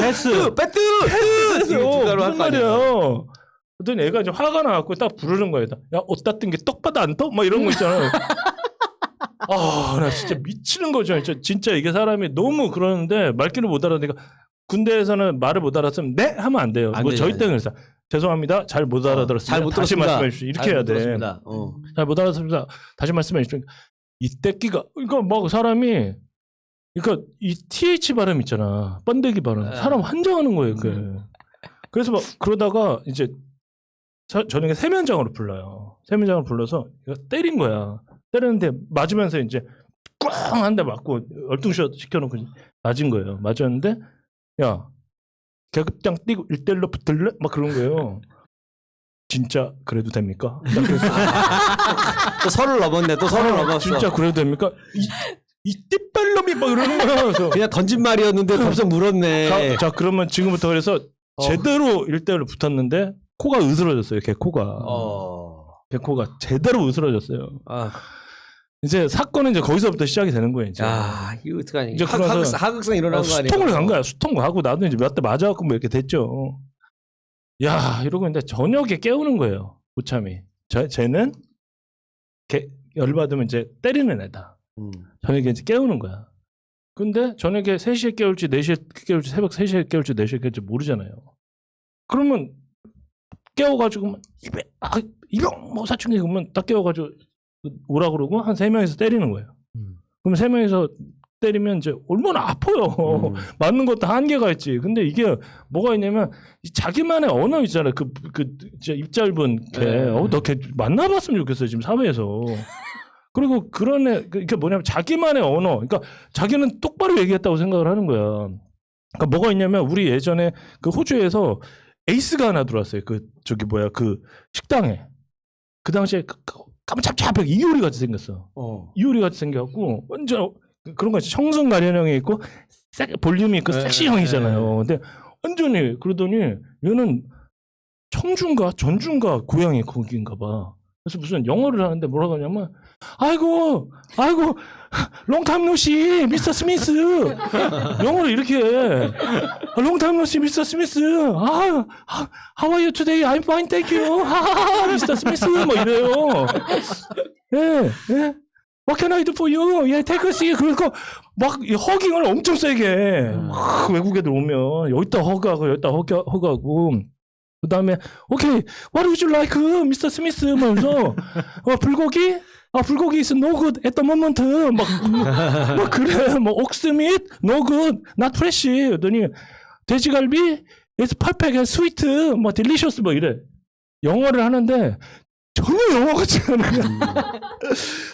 패스. 무슨 말이야. 그랬더니 애가 이제 화가 나갖고 딱 부르는 거야. 야, 옷 다 뜬 게 떡바다 안 떠? 막 이런 거 있잖아요. 나 진짜 미치는 거죠. 진짜 이게 사람이 너무 그러는데 말귀를 못 알아듣니까 군대에서는 말을 못 알았으면 네? 하면 안 돼요. 뭐 저희 때는 그래서 죄송합니다. 잘 못 알아들었습니다. 잘 못 다시 들었습니다. 말씀해 주시죠. 이렇게 해야 돼. 잘 못 알아들었습니다. 다시 말씀해 주시죠. 이때끼가 그러니까 막 사람이 그러니까 이 TH 발음 있잖아. 번데기 발음. 사람 환장하는 거예요. 그게. 그래서 막 그러다가 이제 저녁에 세면장으로 불러요. 세면장으로 불러서 때린 거야. 때렸는데 맞으면서 이제 꽝 한 대 맞고 얼뚱 시켜놓고 맞은 거예요. 맞았는데 야 계급장 뛰고 1대1로 붙을래? 막 그런 거예요. 진짜 그래도 됩니까? 또 선을 넘었네. 또 선을 넘었어. 진짜 그래도 됩니까? 이 띠빨놈이 막 이러는 거야. 그래서 그냥 던진 말이었는데 덥석 물었네. 자 그러면 지금부터 그래서 제대로 1대1로 붙었는데 코가 으스러졌어요. 걔 코가. 걔 코가 제대로 으스러졌어요. 이제 사건은 이제 거기서부터 시작이 되는 거예요. 이제. 이거 어떡하니. 이제 하극상 일어난 거 아니에요? 수통을 간 거야. 수통 하고 나도 이제 몇 대 맞아갖고 뭐 이렇게 됐죠. 야 이러고 있는데 저녁에 깨우는 거예요. 고참이. 쟤는 열받으면 이제 때리는 애다. 저녁에 이제 깨우는 거야. 근데 저녁에 3시에 깨울지 4시에 깨울지 새벽 3시에 깨울지 4시에 깨울지 모르잖아요. 그러면 깨워가지고 이병 뭐 사춘기 그러면 딱 깨워가지고 오라 그러고 한 3명이서 때리는 거예요. 그럼 3명이서 때리면 이제 얼마나 아파요. 맞는 것도 한계가 있지. 근데 이게 뭐가 있냐면 자기만의 언어 있잖아요. 진짜 입 짧은 걔. 너 걔 만나봤으면 좋겠어요. 지금 사회에서. 그리고 그런 애, 그게 뭐냐면 자기만의 언어. 그러니까 자기는 똑바로 얘기했다고 생각을 하는 거야. 그러니까 뭐가 있냐면 우리 예전에 그 호주에서 에이스가 하나 들어왔어요. 그 식당에. 그 당시에 깜짝잡하게 이효리 같이 생겼어. 이효리 같이 생겨갖고 완전 그런 거 있지. 청순 가련형이 있고 볼륨이 있고 섹시형이잖아요. 근데 완전히 그러더니 얘는 청주인가 전주인가 고향이 거기인가 봐. 그래서 무슨 영어를 하는데 뭐라고 하냐면 아이고 롱타임 노시 미스터 스미스 영어를 이렇게 해. 롱타임 노시 미스터 스미스 how are you today? I'm fine, thank you. 미스터 스미스 뭐 이래요. 예. What can I do for you? 예, take a seat. 그러니까 막 허깅을 엄청 세게 해. 막 외국 애들 오면 여기다 허그하고 그 다음에 오케이 what would you like, 미스터 스미스 뭐 이러면서 불고기? 불고기 is no good at the moment. 막 그래. 뭐 옥스밋 no good, not fresh. 그러더니 돼지갈비 is perfect and sweet, 뭐 delicious 뭐 이래. 영어를 하는데 전혀 영어 같지 않은 거야.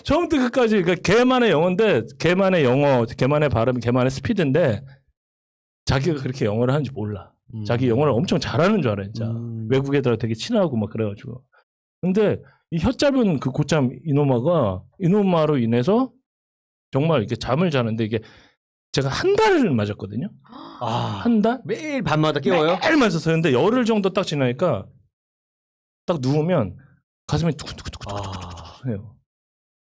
처음부터 끝까지 그러니까 걔만의 영어인데 걔만의 영어, 걔만의 발음, 걔만의 스피드인데 자기가 그렇게 영어를 하는지 몰라. 자기 영어를 엄청 잘하는 줄 알아 진짜. 외국 애들하고 되게 친하고 막 그래가지고. 근데 이 혀 짧은 그 고참 이노마로 인해서 정말 이렇게 잠을 자는데 이게 제가 한 달을 맞았거든요. 한 달? 매일 밤마다 깨워요? 매일 맞았어요. 근데 열흘 정도 딱 지나니까 딱 누우면 가슴이 툭툭툭툭툭 해요.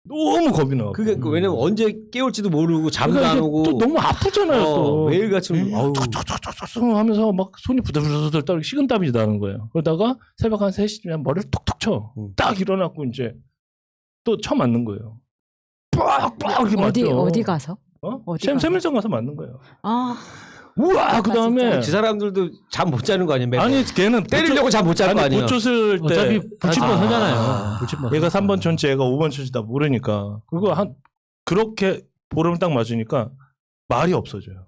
너무 겁이 나. 그게 왜냐면 언제 깨울지도 모르고 잠도 안 오고 또 너무 아프잖아요. 또 매일같이 하면서 막 손이 부들부들 떨고 식은땀이 나는 거예요. 그러다가 새벽 한 3시쯤에 머리를 톡톡 쳐. 딱 일어났고 이제 또 쳐 맞는 거예요. 빡빡 이렇게 맞죠. 어디 가서? 어디 가서? 세밀성 가서 맞는 거예요. 우와, 그 다음에 그 사람들도 잠 못 자는 거 아니에요? 매일? 아니 걔는 때리려고 잠 못 자는 거 아니에요? 보초슬 때 어차피 불침번 하잖아요. 불침번. 얘가 3번 천지 얘가 5번 천지 다 모르니까 그거 그렇게 보름 딱 맞으니까 말이 없어져요.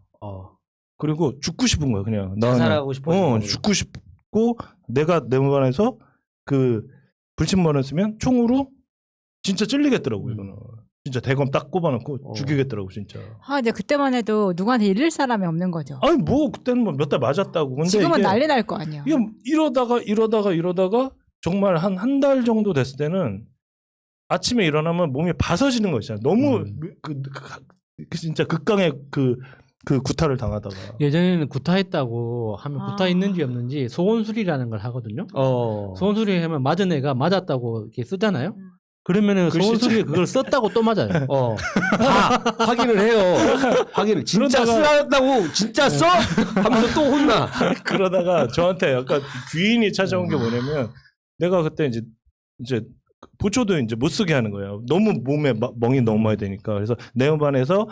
그리고 죽고 싶은 거야 그냥. 자살하고 싶어. 죽고 싶고 내가 내 몸안에서 그 불침번을 쓰면 총으로 진짜 찔리겠더라고 이거는. 진짜 대검 딱 꼽아놓고 죽이겠더라고 진짜. 이제 그때만 해도 누구한테 잃을 사람이 없는 거죠. 아니 뭐 그때는 뭐 몇 달 맞았다고. 근데 지금은 이게 난리 날 거 아니야. 이게 이러다가 정말 한 달 정도 됐을 때는 아침에 일어나면 몸이 바서지는 거 있잖아요. 너무 진짜 극강의 그 구타를 당하다가. 예전에는 구타했다고 하면 구타 있는지 없는지 소원술이라는 걸 하거든요. 소원술이 하면 맞은 애가 맞았다고 이렇게 쓰잖아요. 그러면은 소원술이 그걸 썼다고 또 맞아요. 다 확인을 해요. 확인을 진짜 쓰라고 진짜 써? 하면서 또 혼나. 그러다가 저한테 약간 귀인이 찾아온 게 뭐냐면 내가 그때 이제 보초도 이제 못 쓰게 하는 거예요. 너무 몸에 멍이 너무 많이 되니까. 그래서 내음반에서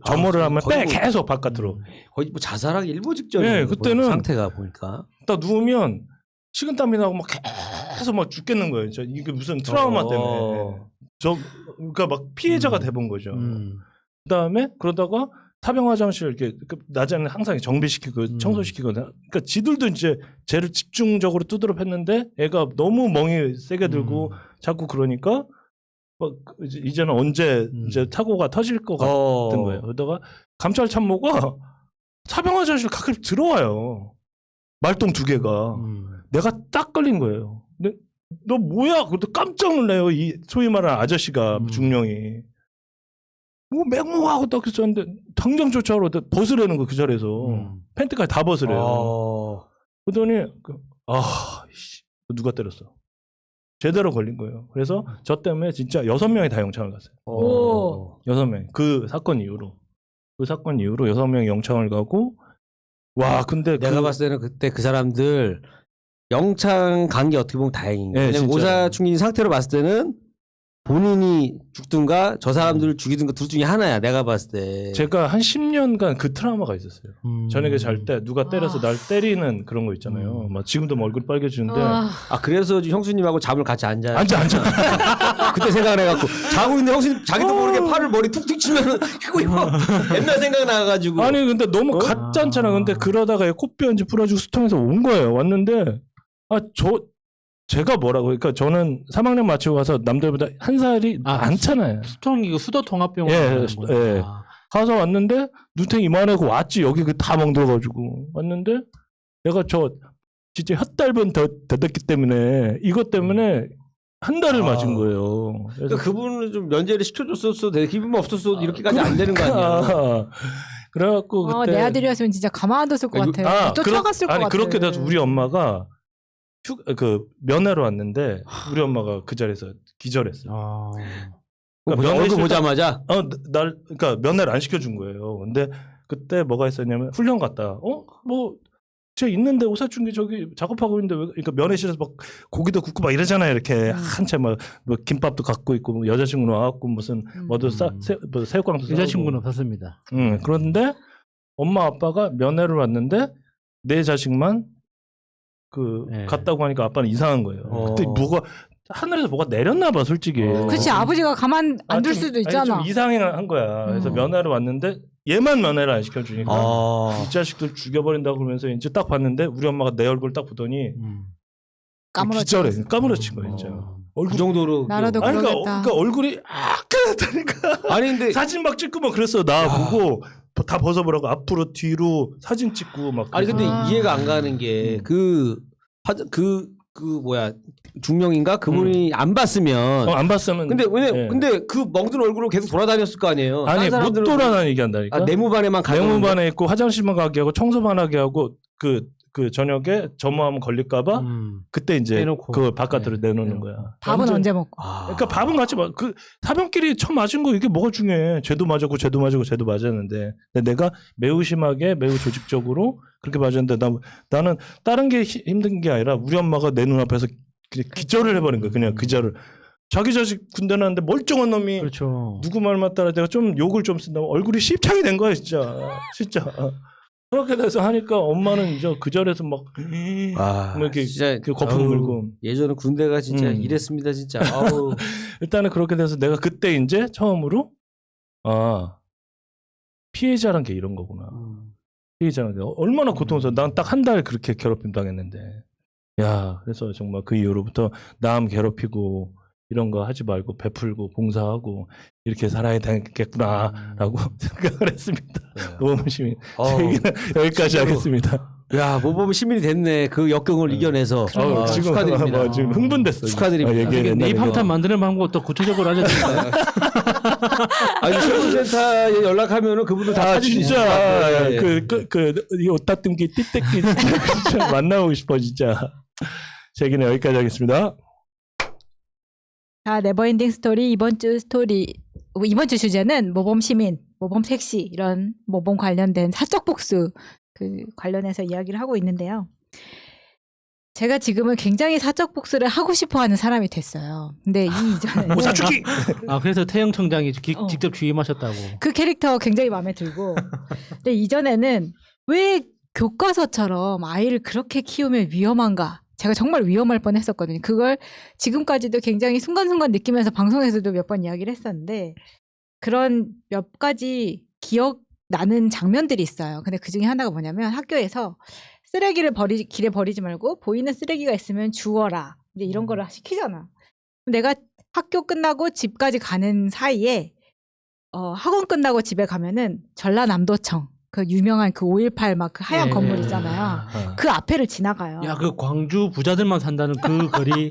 점호를 하면 계속 바깥으로. 거의 뭐 자살하기 일보 직전이에요. 네, 그때는 상태가 보니까. 딱 누우면 식은땀이 나고 막 계속 막 죽겠는 거예요. 이게 무슨 트라우마 때문에. 그러니까 막 피해자가 돼본 거죠. 그다음에 그러다가 타병 화장실 이렇게 낮에는 항상 정비시키고 청소시키고 그러니까 지들도 이제 쟤를 집중적으로 두드려 팼는데 애가 너무 멍이 세게 들고 자꾸 그러니까 막 이제는 언제 이제 사고가 터질 것 같은 거예요. 그러다가 감찰 참모가 타병 화장실 가끔 들어와요. 말똥 2개가. 내가 딱 걸린 거예요. 근데 너 뭐야? 그것도 깜짝 놀래요. 이 소위 말하는 아저씨가 중령이. 뭐 맹목하고 딱 있었는데 당장 쫓아오러 벗으려는 거 그 자리에서. 팬티까지 다 벗으래요. 그러더니 누가 때렸어? 제대로 걸린 거예요. 그래서 저 때문에 진짜 6명이 다 영창을 갔어요. 6명. 그 사건 이후로 6명이 영창을 가고 와 근데 내가 봤을 때는 그때 그 사람들 영창 간 게 어떻게 보면 다행인 거예요. 왜냐면 오사충인 상태로 봤을 때는 본인이 죽든가 저 사람들을 죽이든가 둘 중에 하나야. 내가 봤을 때. 제가 한 10년간 그 트라우마가 있었어요. 저녁에 잘 때 누가 때려서 날 때리는 그런 거 있잖아요. 막 지금도 뭐 얼굴 빨개지는데. 그래서 형수님하고 잠을 같이 안 자요. 앉아. 그때 생각을 해갖고 자고 있는데 형수님 자기도 모르게 팔을 머리 툭툭 치면은 이거 옛날 생각 나가지고. 아니 근데 너무 가짠잖아. 근데 그러다가 코뼈 이제 부러지고 수통에서 온 거예요. 왔는데 제가 뭐라고 그러니까 저는 3학년 마치고 가서 남들보다 한 살이 많잖아요. 수통이 수도통합병원. 예. 가서 왔는데 눈탱이 이만하고 왔지. 여기 다 멍들어가지고 왔는데 내가 진짜 혓달은 더됐기 때문에 이것 때문에 한 달을 맞은 거예요. 그래서 그분은 좀 면제를 시켜줬었어. 내 기분 없었어. 이렇게까지 안 되는 거 아니야. 그래갖고 그때 내 아들이었으면 진짜 가만 안 뒀을 것 같아요. 쫓아갔을 것 같아요. 그렇게 돼서 우리 엄마가 그 면회로 왔는데 우리 엄마가 그 자리에서 기절했어요. 아. 그러니까 얼굴 면회 보자마자 날 그러니까 면회를 안 시켜준 거예요. 근데 그때 뭐가 있었냐면 훈련 갔다. 뭐 쟤 있는데 옷 사춘 게 저기 작업하고 있는데 왜 그러니까 면회실에서 막 고기도 굽고 막 이러잖아요. 이렇게 한채 뭐 김밥도 갖고 있고 뭐 여자친구 나왔고 무슨 뭐도 뭐 새우깡도 여자친구는 없었습니다. 그런데 엄마 아빠가 면회를 왔는데 내 자식만 네. 갔다고 하니까 아빠는 이상한 거예요. 그때 뭐가 하늘에서 뭐가 내렸나 봐 솔직히. 그렇지 아버지가 가만 안 둘 수도 있잖아. 아니, 좀 이상한 거야. 그래서 면회를 왔는데 얘만 면회를 안 시켜주니까 이 자식들 죽여버린다고 그러면서 이제 딱 봤는데 우리 엄마가 내 얼굴 딱 보더니 기절해. 까무러친 거야 진짜. 그 정도로 나라도 아니, 그러겠다. 그러니까 얼굴이 아까다니까. 아니 근데 사진 막 찍고 막 그랬어. 나 보고 다 벗어보라고 앞으로 뒤로 사진 찍고 막. 아니 근데 아. 이해가 안 가는 게 그 뭐야 중령인가 그분이 안 봤으면 안 봤으면. 근데 왜 예. 근데 그 먹는 얼굴로 계속 돌아다녔을 거 아니에요. 아니 다른 못 사람들은- 돌아다니게 한다니까. 아, 내무반에만 가는 내무반에 있고 화장실만 가게 하고 청소만 하게 하고 그 저녁에 점호하면 걸릴까봐 그때 이제 내놓고. 그 바깥으로 네, 내놓는 내놓고. 거야. 밥은 완전- 언제 먹고? 그러니까 밥은 같이 그 사병끼리 처음 맞은 거 이게 뭐가 중요해? 쟤도 맞았고 쟤도 맞았고 쟤도 맞았는데 근데 내가 매우 심하게 매우 조직적으로 그렇게 맞았는데 나는 다른 게 힘든 게 아니라 우리 엄마가 내 눈앞에서 기절을 해버린 거야. 그냥 기절을. 자기 자식 군대 나는데 멀쩡한 놈이 그렇죠. 누구 말만 따라 내가 좀 욕을 좀 쓴다면 얼굴이 십창이 된 거야 진짜. 진짜. 그렇게 돼서 하니까 엄마는 이제 그 자리에서 막 아, 뭐 이렇게 진짜 그 거품 아우, 물고. 예전에 군대가 진짜 이랬습니다 진짜. 아우. 일단은 그렇게 돼서 내가 그때 이제 처음으로 피해자란 게 이런 거구나. 피해자란 게 얼마나 고통스러워. 난 딱 한 달 그렇게 괴롭힘 당했는데. 야, 그래서 정말 그 이후로부터 남 괴롭히고 이런 거 하지 말고 베풀고 봉사하고 이렇게 살아야 되겠구나라고 생각을 했습니다. 모범 시민. 제 얘기는 여기까지 진짜로. 하겠습니다. 야 모범 시민이 됐네. 그 역경을 이겨내서 지금 축하드립니다. 지금 흥분됐어요. 축하드립니다. 얘기해 네잎 한탄 만드는 방법 또 구체적으로 알려드릴까요? 아니 실무센터에 연락하면은 그분들 다 진짜 예. 이 옷다 뜸기 띠떼기 진짜 만나보고 싶어 진짜. 제 얘기는 여기까지 하겠습니다. 자, 네버엔딩 스토리 이번 주 주제는 모범 시민, 모범 택시 이런 모범 관련된 사적 복수 그 관련해서 이야기를 하고 있는데요. 제가 지금은 굉장히 사적 복수를 하고 싶어하는 사람이 됐어요. 근데 이 이전에 오사축기. 아 그래서 태영 청장이 어. 직접 취임하셨다고. 그 캐릭터 굉장히 마음에 들고, 근데 이전에는 왜 교과서처럼 아이를 그렇게 키우면 위험한가? 제가 정말 위험할 뻔했었거든요. 그걸 지금까지도 굉장히 순간순간 느끼면서 방송에서도 몇 번 이야기를 했었는데 그런 몇 가지 기억 나는 장면들이 있어요. 근데 그 중에 하나가 뭐냐면 학교에서 쓰레기를 길에 버리지 말고 보이는 쓰레기가 있으면 주워라. 이제 이런 거를 시키잖아. 내가 학교 끝나고 집까지 가는 사이에 학원 끝나고 집에 가면은 전라남도청 그 유명한 그 5.18 막 그 하얀 예. 건물 있잖아요. 그 앞에를 지나가요. 야 그 광주 부자들만 산다는 그 거리.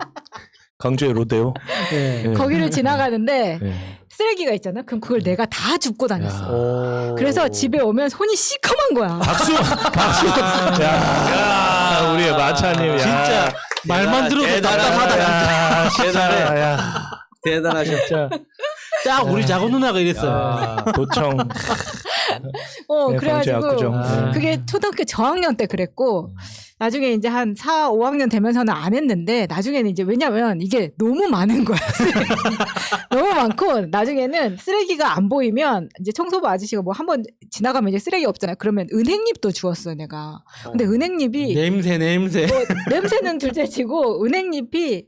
강주의 로데오. 예. 예. 거기를 지나가는데 예. 쓰레기가 있잖아. 그럼 그걸 내가 다 줍고 다녔어. 오. 그래서 집에 오면 손이 시커먼 거야. 박수. 야, 우리의 마차님. 야. 진짜 말만 들어도 답답하다. 야, 대단해. 야, 대단하셨. 진짜. 딱 우리 작은 누나가 이랬어요. 야, 도청. 네, 그래가지고 강제 압구정. 아. 그게 초등학교 저학년 때 그랬고 나중에 이제 한 4, 5학년 되면서는 안 했는데 나중에는 이제 왜냐면 이게 너무 많은 거야. 너무 많고 나중에는 쓰레기가 안 보이면 이제 청소부 아저씨가 뭐 한번 지나가면 이제 쓰레기 없잖아요. 그러면 은행잎도 주웠어 내가. 근데 은행잎이 냄새. 뭐 냄새는 둘째치고 은행잎이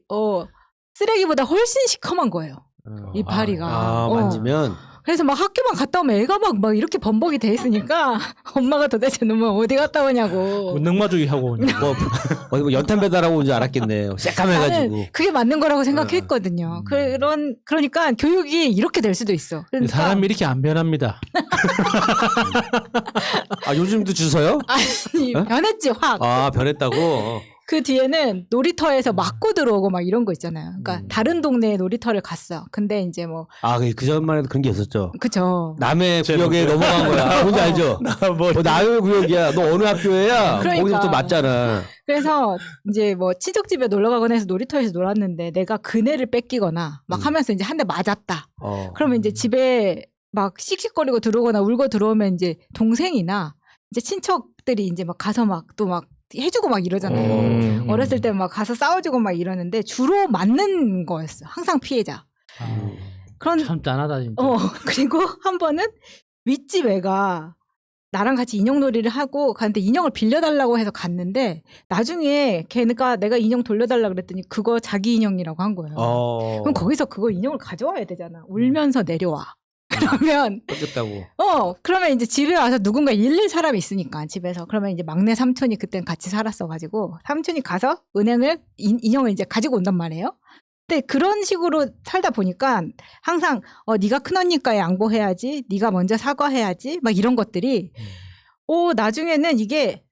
쓰레기보다 훨씬 시커먼 거예요. 이파리가. 아 만지면. 그래서 막 학교만 갔다 오면 애가 막 이렇게 범벅이 돼 있으니까 엄마가 도대체 너무 어디 갔다 오냐고. 능마주기 하고 오냐. 뭐 어디 뭐 연탄 배달하고 온 줄 알았겠네요. 새까매가지고. 나는 그게 맞는 거라고 생각했거든요. 그러니까 교육이 이렇게 될 수도 있어. 그러니까 사람이 이렇게 안 변합니다. 아 요즘도 주서요? 아니, 변했지 확. 아 변했다고. 그 뒤에는 놀이터에서 맞고 들어오고 막 이런 거 있잖아요. 그러니까 다른 동네에 놀이터를 갔어. 근데 이제 뭐 그 전만 해도 그런 게 있었죠. 그쵸. 남의 구역에 넘어간 거야. 뭔지 알죠? 남의 구역이야. 너 어느 학교에야? 그러니까. 거기서부터 맞잖아. 그래서 이제 뭐 친척 집에 놀러 가거나 해서 놀이터에서 놀았는데 내가 그네를 뺏기거나 막 하면서 이제 한 대 맞았다. 그러면 이제 집에 막 씩씩거리고 들어오거나 울고 들어오면 이제 동생이나 이제 친척들이 이제 막 가서 막 또 막 해주고 막 이러잖아요. 어렸을 때 막 가서 싸워주고 막 이러는데 주로 맞는 거였어. 항상 피해자. 그런 참 짠하다 진짜. 그리고 한 번은 윗집 애가 나랑 같이 인형놀이를 하고 갔는데 인형을 빌려달라고 해서 갔는데 나중에 걔가 내가 인형 돌려달라 그랬더니 그거 자기 인형이라고 한 거예요. 그럼 거기서 그거 인형을 가져와야 되잖아. 울면서 내려와. 그러면 뺏겼다고. 그러면 이제 집에 와서 누군가 일릴 사람이 있으니까 집에서 그러면 이제 막내 삼촌이 그땐 같이 살았어가지고 삼촌이 가서 은행을 인형을 이제 가지고 온단 말이에요. 근데 그런 식으로 살다 보니까 항상 네가 큰언니께 양보해야지, 네가 먼저 사과해야지, 막 이런 것들이 나중에는 이게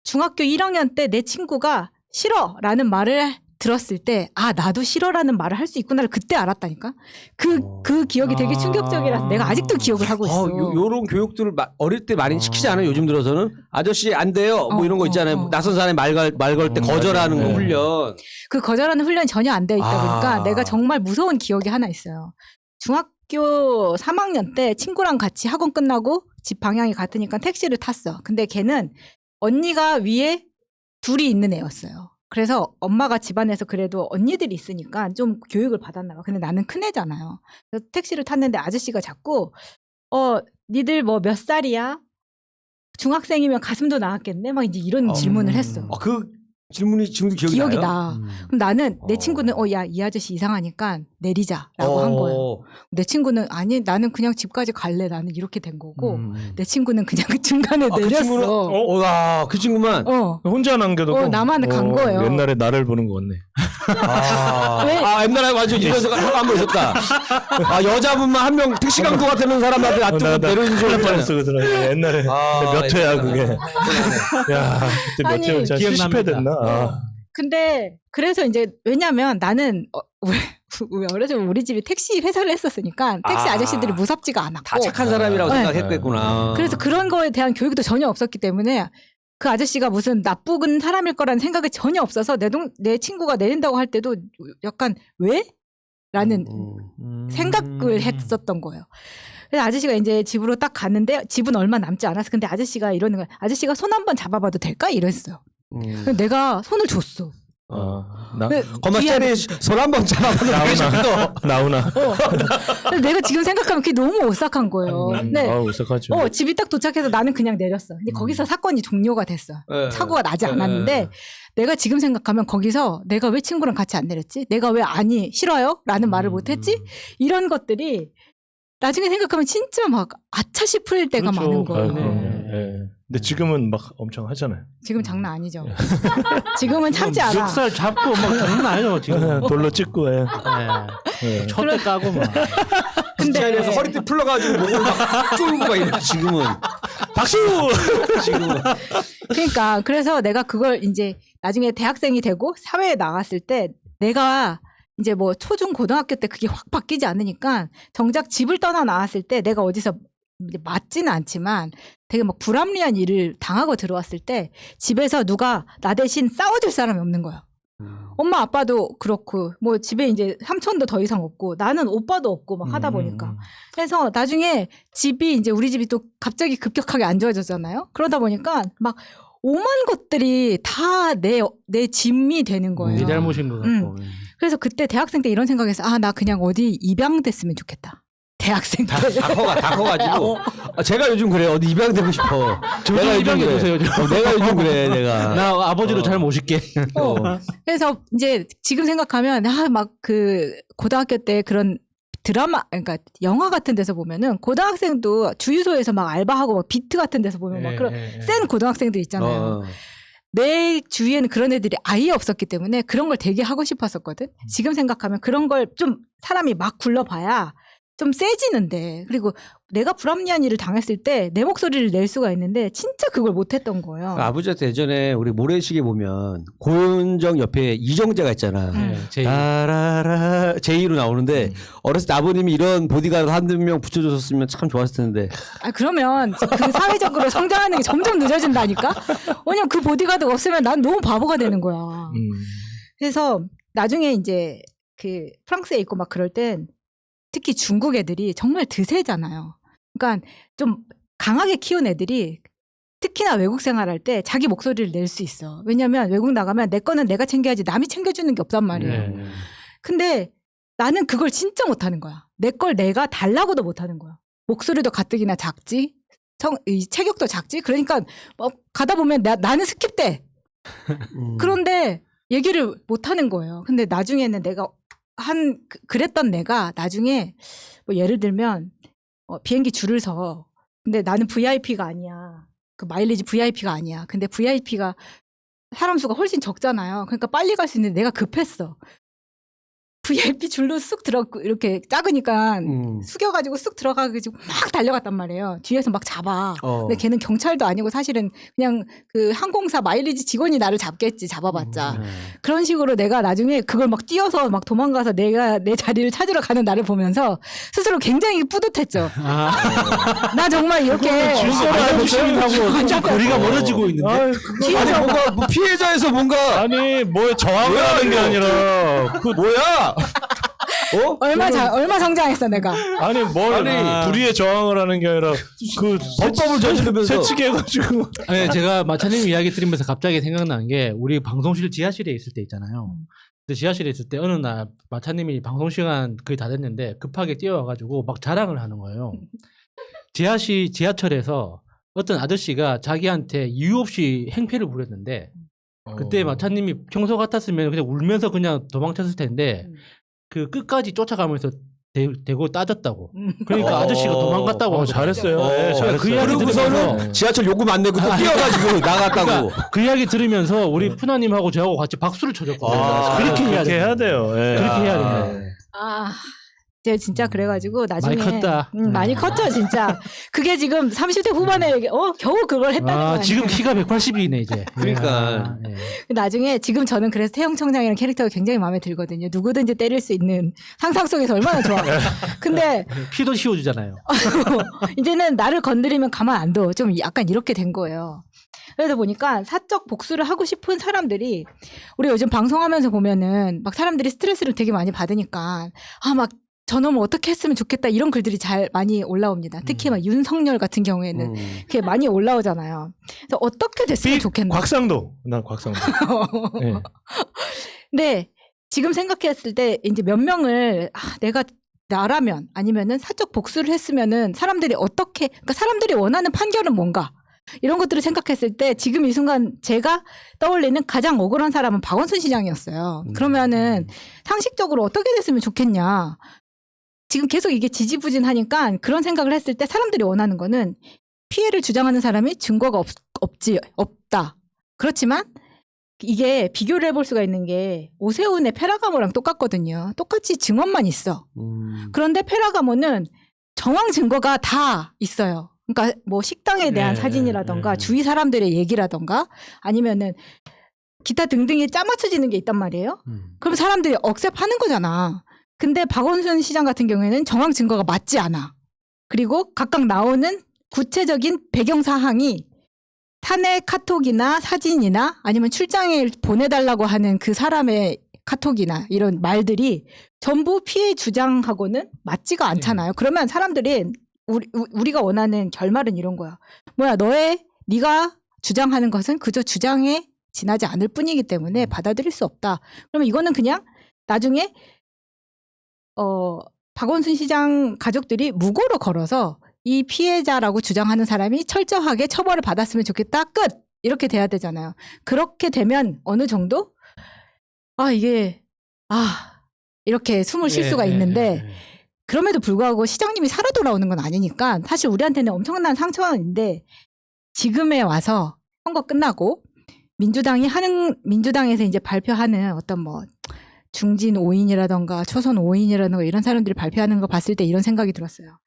중학교 1학년 때 내 친구가 싫어라는 말을 들었을 때 나도 싫어라는 말을 할 수 있구나를 그때 알았다니까. 그 기억이 되게 충격적이라서 내가 아직도 기억을 하고 있어. 요런 교육들을 어릴 때 많이 시키지 않아요? 요즘 들어서는? 아저씨 안 돼요. 뭐 이런 거 있잖아요. 낯선 사람이 말 걸 때 거절하는 거 훈련. 그 거절하는 훈련이 전혀 안 되어 있다 보니까 내가 정말 무서운 기억이 하나 있어요. 중학교 3학년 때 친구랑 같이 학원 끝나고 집 방향이 같으니까 택시를 탔어. 근데 걔는 언니가 위에 둘이 있는 애였어요. 그래서 엄마가 집안에서 그래도 언니들이 있으니까 좀 교육을 받았나 봐. 근데 나는 큰애잖아요. 그래서 택시를 탔는데 아저씨가 자꾸 니들 뭐 몇 살이야? 중학생이면 가슴도 나왔겠네? 막 이제 이런 질문을 했어. 그 질문이 지금도 기억이 나요? 나. 그럼 나는 내 친구는 야, 이 아저씨 이상하니까 내리자라고 한 거예요. 내 친구는 아니 나는 그냥 집까지 갈래. 나는 이렇게 된 거고 내 친구는 그냥 그 중간에 내렸어. 그 친구만. 혼자 남겨두고. 나만 간 거예요. 옛날에 나를 보는 거 같네. 옛날에 맞아. 이래서 한번 있었다. 여자분만 한 명 택시 강도 같은 사람한테 놔두고 내려준 적이 뻔했어 그 사람. 옛날에 몇 회야 그게. 야 그때 몇 회면 진짜 70회 됐나. 근데 그래서 이제 왜냐면 나는 어렸을 때 우리 집이 택시 회사를 했었으니까 택시 아저씨들이 무섭지가 않았고 다 착한 사람이라고 생각했겠구나. 그래서 그런 거에 대한 교육도 전혀 없었기 때문에 그 아저씨가 무슨 나쁜 사람일 거라는 생각이 전혀 없어서 내 친구가 내린다고 할 때도 약간 왜? 라는 생각을 했었던 거예요. 그래서 아저씨가 이제 집으로 딱 갔는데 집은 얼마 남지 않았어. 근데 아저씨가 이러는 거야. 아저씨가 손 한번 잡아봐도 될까? 이랬어요. 내가 손을 줬어. 거마짜리 손 한번 잡아봐도 나오나. 근데 내가 지금 생각하면 그게 너무 오싹한 거예요. 근데 오싹하죠. 집이 딱 도착해서 나는 그냥 내렸어. 근데 거기서 사건이 종료가 됐어. 사고가 나지 않았는데 내가 지금 생각하면 거기서 내가 왜 친구랑 같이 안 내렸지? 내가 왜 아니 싫어요? 라는 말을 못했지? 이런 것들이 나중에 생각하면 진짜 막 아차 싶을 때가 많은 거예요. 근데 지금은 막 엄청 하잖아요. 지금 장난 아니죠. 지금은 참지 않아. 멱살 잡고 막 장난 아니죠 지금. 돌로 찍고 해. 촛대 까고 막. 근데 안에서 허리띠 풀러가지고 목을 막 쫄고 막 이래. 지금은 박수. 지금은. 그러니까 그래서 내가 그걸 이제 나중에 대학생이 되고 사회에 나갔을 때 내가 이제 뭐 초중 고등학교 때 그게 확 바뀌지 않으니까 정작 집을 떠나 나왔을 때 내가 어디서 맞지는 않지만 되게 막 불합리한 일을 당하고 들어왔을 때 집에서 누가 나 대신 싸워줄 사람이 없는 거야. 엄마 아빠도 그렇고 뭐 집에 이제 삼촌도 더 이상 없고 나는 오빠도 없고 막 하다 보니까 그래서 나중에 집이 이제 우리 집이 또 갑자기 급격하게 안 좋아졌잖아요. 그러다 보니까 막 오만 것들이 다 내 짐이 되는 거예요. 네 잘못인 것 같고. 그래서 그때 대학생 때 이런 생각해서 나 그냥 어디 입양됐으면 좋겠다. 대학생 때. 다 커가지고. 제가 요즘 그래. 어디 입양되고 싶어. 내가 입양해주세요. 내가 요즘 그래. 내가. 나 아버지로 잘 모실게. 그래서 이제 지금 생각하면 막 그 고등학교 때 그런 드라마 그러니까 영화 같은 데서 보면은 고등학생도 주유소에서 막 알바하고 막 비트 같은 데서 보면 막 그런 센 고등학생들 있잖아요. 내 주위에는 그런 애들이 아예 없었기 때문에 그런 걸 되게 하고 싶었었거든. 지금 생각하면 그런 걸 좀 사람이 막 굴러봐야 좀 세지는데 그리고 내가 불합리한 일을 당했을 때 내 목소리를 낼 수가 있는데 진짜 그걸 못했던 거예요. 아버지한테 예전에 우리 모래시계 보면 고현정 옆에 이정재가 있잖아. 제 따라라 제이로 나오는데 어렸을 때 아버님이 이런 보디가드 한두 명 붙여줬었으면 참 좋았을 텐데. 아 그러면 그 사회적으로 성장하는 게 점점 늦어진다니까. 왜냐면 그 보디가드가 없으면 난 너무 바보가 되는 거야. 그래서 나중에 이제 그 프랑스에 있고 막 그럴 땐 특히 중국 애들이 정말 드세잖아요. 그러니까 좀 강하게 키운 애들이 특히나 외국 생활할 때 자기 목소리를 낼 수 있어. 왜냐면 외국 나가면 내 거는 내가 챙겨야지 남이 챙겨주는 게 없단 말이에요. 네. 근데 나는 그걸 진짜 못하는 거야. 내 걸 내가 달라고도 못하는 거야. 목소리도 가뜩이나 작지, 이 체격도 작지. 그러니까 가다 보면 나는 스킵돼. 그런데 얘기를 못하는 거예요. 근데 나중에는 내가 그랬던 내가 나중에 뭐 예를 들면 비행기 줄을 서. 근데 나는 VIP가 아니야. 그 마일리지 VIP가 아니야. 근데 VIP가 사람 수가 훨씬 적잖아요. 그러니까 빨리 갈 수 있는데 내가 급했어. VIP 줄로 쑥 이렇게 작으니까 숙여가지고 쑥 들어가가지고 막 달려갔단 말이에요. 뒤에서 막 잡아. 근데 걔는 경찰도 아니고 사실은 그냥 그 항공사 마일리지 직원이 나를 잡겠지. 잡아봤자. 그런 식으로 내가 나중에 그걸 막 뛰어서 막 도망가서 내가 내 자리를 찾으러 가는 나를 보면서 스스로 굉장히 뿌듯했죠. 나 정말 이렇게 진짜 거리가 멀어지고 있는데. 아니 뭔가 뭐 피해자에서 뭔가 아니 뭐 저항을 뭐야, 하는 게 이거? 아니라 그 뭐야? 얼마 성장했어 내가. 아니 뭘 불의에 저항을 하는 게 아니라 그 법법을 저지르면서 세치게 해가지고 네, 제가 마차님 이야기 들으면서 갑자기 생각난 게 우리 방송실 지하실에 있을 때 있잖아요. 근데 지하실에 있을 때 어느 날 마차님이 방송 시간 거의 다 됐는데 급하게 뛰어와가지고 막 자랑을 하는 거예요. 지하철에서 어떤 아저씨가 자기한테 이유 없이 행패를 부렸는데 그때 마차님이 평소 같았으면 그냥 울면서 그냥 도망쳤을 텐데 그 끝까지 쫓아가면서 대고 따졌다고. 그러니까 아저씨가 도망갔다고. 하더라고요. 잘했어요. 네, 그 잘했어요. 이야기 그러고서는 들으면서 지하철 요금 안 내고 또 뛰어가지고 나갔다고. 그 이야기 들으면서 우리 푸나님하고 저하고 같이 박수를 쳐줬거든요. 그렇게 해야 그렇게 해야 돼요. 예. 그렇게 해야 된다. 제가 진짜 그래가지고 나중에 많이 컸다. 많이 컸죠 진짜. 그게 지금 30대 후반에 겨우 그걸 했다는 거야. 지금 키가 180이네 이제. 그러니까. 네. 나중에 지금 저는 그래서 태형청장이라는 캐릭터가 굉장히 마음에 들거든요. 누구든지 때릴 수 있는 상상 속에서 얼마나 좋아. 근데 피도 씌워주잖아요. 이제는 나를 건드리면 가만 안 둬. 좀 약간 이렇게 된 거예요. 그러다 보니까 사적 복수를 하고 싶은 사람들이 우리 요즘 방송하면서 보면은 막 사람들이 스트레스를 되게 많이 받으니까 막 저놈을 어떻게 했으면 좋겠다 이런 글들이 잘 많이 올라옵니다. 특히 막 윤석열 같은 경우에는 그게 많이 올라오잖아요. 그래서 어떻게 됐으면 좋겠나. 곽상도. 난 곽상도. 네. 근데 지금 생각했을 때 이제 몇 명을 내가 나라면 아니면은 사적 복수를 했으면은 사람들이 그러니까 사람들이 원하는 판결은 뭔가 이런 것들을 생각했을 때 지금 이 순간 제가 떠올리는 가장 억울한 사람은 박원순 시장이었어요. 그러면은 상식적으로 어떻게 됐으면 좋겠냐. 지금 계속 이게 지지부진하니까 그런 생각을 했을 때 사람들이 원하는 거는 피해를 주장하는 사람이 증거가 없다. 그렇지만 이게 비교를 해볼 수가 있는 게 오세훈의 페라가모랑 똑같거든요. 똑같이 증언만 있어. 그런데 페라가모는 정황 증거가 다 있어요. 그러니까 뭐 식당에 대한 사진이라던가 주위 사람들의 얘기라던가 아니면은 기타 등등이 짜맞춰지는 게 있단 말이에요. 그럼 사람들이 억셉하는 거잖아. 근데 박원순 시장 같은 경우에는 정황 증거가 맞지 않아. 그리고 각각 나오는 구체적인 배경 사항이 탄핵 카톡이나 사진이나 아니면 출장에 보내달라고 하는 그 사람의 카톡이나 이런 말들이 전부 피해 주장하고는 맞지가 않잖아요. 그러면 사람들이 우리가 원하는 결말은 이런 거야. 네가 주장하는 것은 그저 주장에 지나지 않을 뿐이기 때문에 받아들일 수 없다. 그러면 이거는 그냥 나중에 박원순 시장 가족들이 무고로 걸어서 이 피해자라고 주장하는 사람이 철저하게 처벌을 받았으면 좋겠다. 끝! 이렇게 돼야 되잖아요. 그렇게 되면 어느 정도 이렇게 숨을 쉴 수가 있는데 그럼에도 불구하고 시장님이 살아 돌아오는 건 아니니까 사실 우리한테는 엄청난 상처인데 지금에 와서 선거 끝나고 민주당에서 이제 발표하는 어떤 중진 5인이라던가 초선 5인이라던가 이런 사람들이 발표하는 거 봤을 때 이런 생각이 들었어요.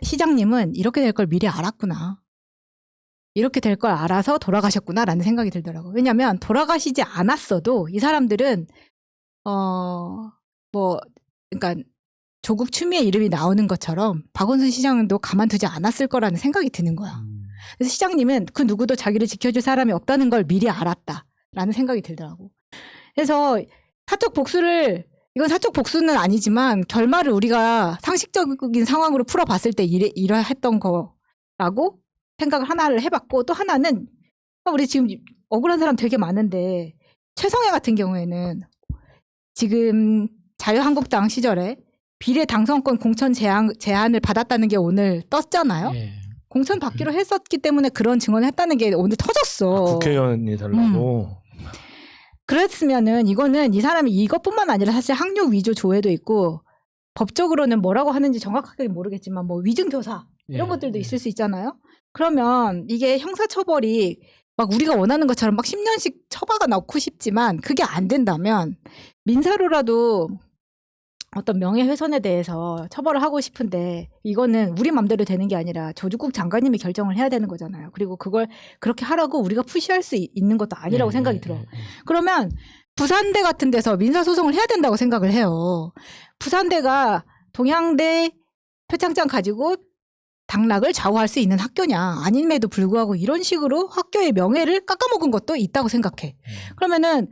시장님은 이렇게 될 걸 미리 알았구나. 이렇게 될 걸 알아서 돌아가셨구나라는 생각이 들더라고요. 왜냐하면 돌아가시지 않았어도 이 사람들은 그러니까 조국 추미애 이름이 나오는 것처럼 박원순 시장도 가만두지 않았을 거라는 생각이 드는 거야. 그래서 시장님은 그 누구도 자기를 지켜줄 사람이 없다는 걸 미리 알았다라는 생각이 들더라고. 그래서 이건 사적 복수는 아니지만 결말을 우리가 상식적인 상황으로 풀어봤을 때 이러했던 거라고 생각을 하나를 해봤고, 또 하나는 우리 지금 억울한 사람 되게 많은데 최성애 같은 경우에는 지금 자유한국당 시절에 비례 당선권 공천 제안을 받았다는 게 오늘 떴잖아요. 예. 공천 받기로 했었기 때문에 그런 증언을 했다는 게 오늘 터졌어. 국회의원이 달라고. 그랬으면은 이거는 이 사람이 이것뿐만 아니라 사실 학력 위조 조회도 있고 법적으로는 뭐라고 하는지 정확하게 모르겠지만 뭐 위증교사 이런 예. 것들도 있을 수 있잖아요. 그러면 이게 형사처벌이 막 우리가 원하는 것처럼 막 10년씩 처벌가 넣고 싶지만 그게 안 된다면 민사로라도 어떤 명예훼손에 대해서 처벌을 하고 싶은데 이거는 우리 맘대로 되는 게 아니라 조국국 장관님이 결정을 해야 되는 거잖아요. 그리고 그걸 그렇게 하라고 우리가 푸시할 수 있는 것도 아니라고 생각이 들어. 그러면 부산대 같은 데서 민사소송을 해야 된다고 생각을 해요. 부산대가 동양대 표창장 가지고 당락을 좌우할 수 있는 학교냐 아님에도 불구하고 이런 식으로 학교의 명예를 깎아먹은 것도 있다고 생각해. 그러면은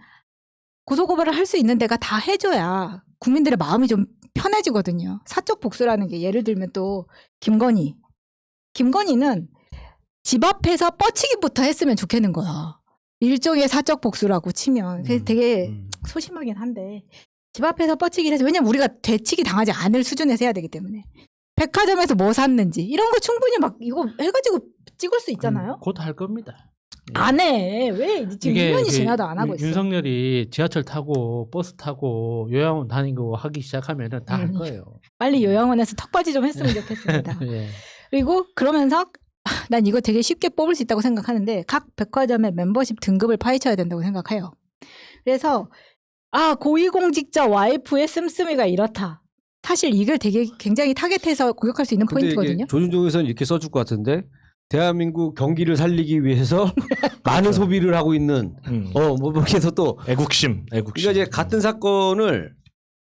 고소고발을 할 수 있는 데가 다 해줘야 국민들의 마음이 좀 편해지거든요. 사적 복수라는 게 예를 들면 또 김건희는 집 앞에서 뻗치기부터 했으면 좋겠는 거야. 일종의 사적 복수라고 치면 되게 소심하긴 한데 집 앞에서 뻗치기를 해서, 왜냐면 우리가 되치기 당하지 않을 수준에서 해야 되기 때문에 백화점에서 뭐 샀는지 이런 거 충분히 막 이거 해가지고 찍을 수 있잖아요. 곧 할 겁니다. 안 해. 왜 지금 2년이 지나도 안 하고 있어. 윤석열이 지하철 타고 버스 타고 요양원 다니고 하기 시작하면은 다 할 거예요. 빨리 요양원에서 턱받이 좀 했으면 좋겠습니다. 예. 그리고 그러면서 난 이거 되게 쉽게 뽑을 수 있다고 생각하는데 각 백화점의 멤버십 등급을 파헤쳐야 된다고 생각해요. 그래서 고위공직자 와이프의 씀씀이가 이렇다. 사실 이걸 되게 굉장히 타겟해서 공격할 수 있는 포인트거든요. 조준종에서는 이렇게 써줄 것 같은데 대한민국 경기를 살리기 위해서 많은 소비를 하고 있는 뭐 이렇게 해서 또 애국심. 그러니까 이제 같은 사건을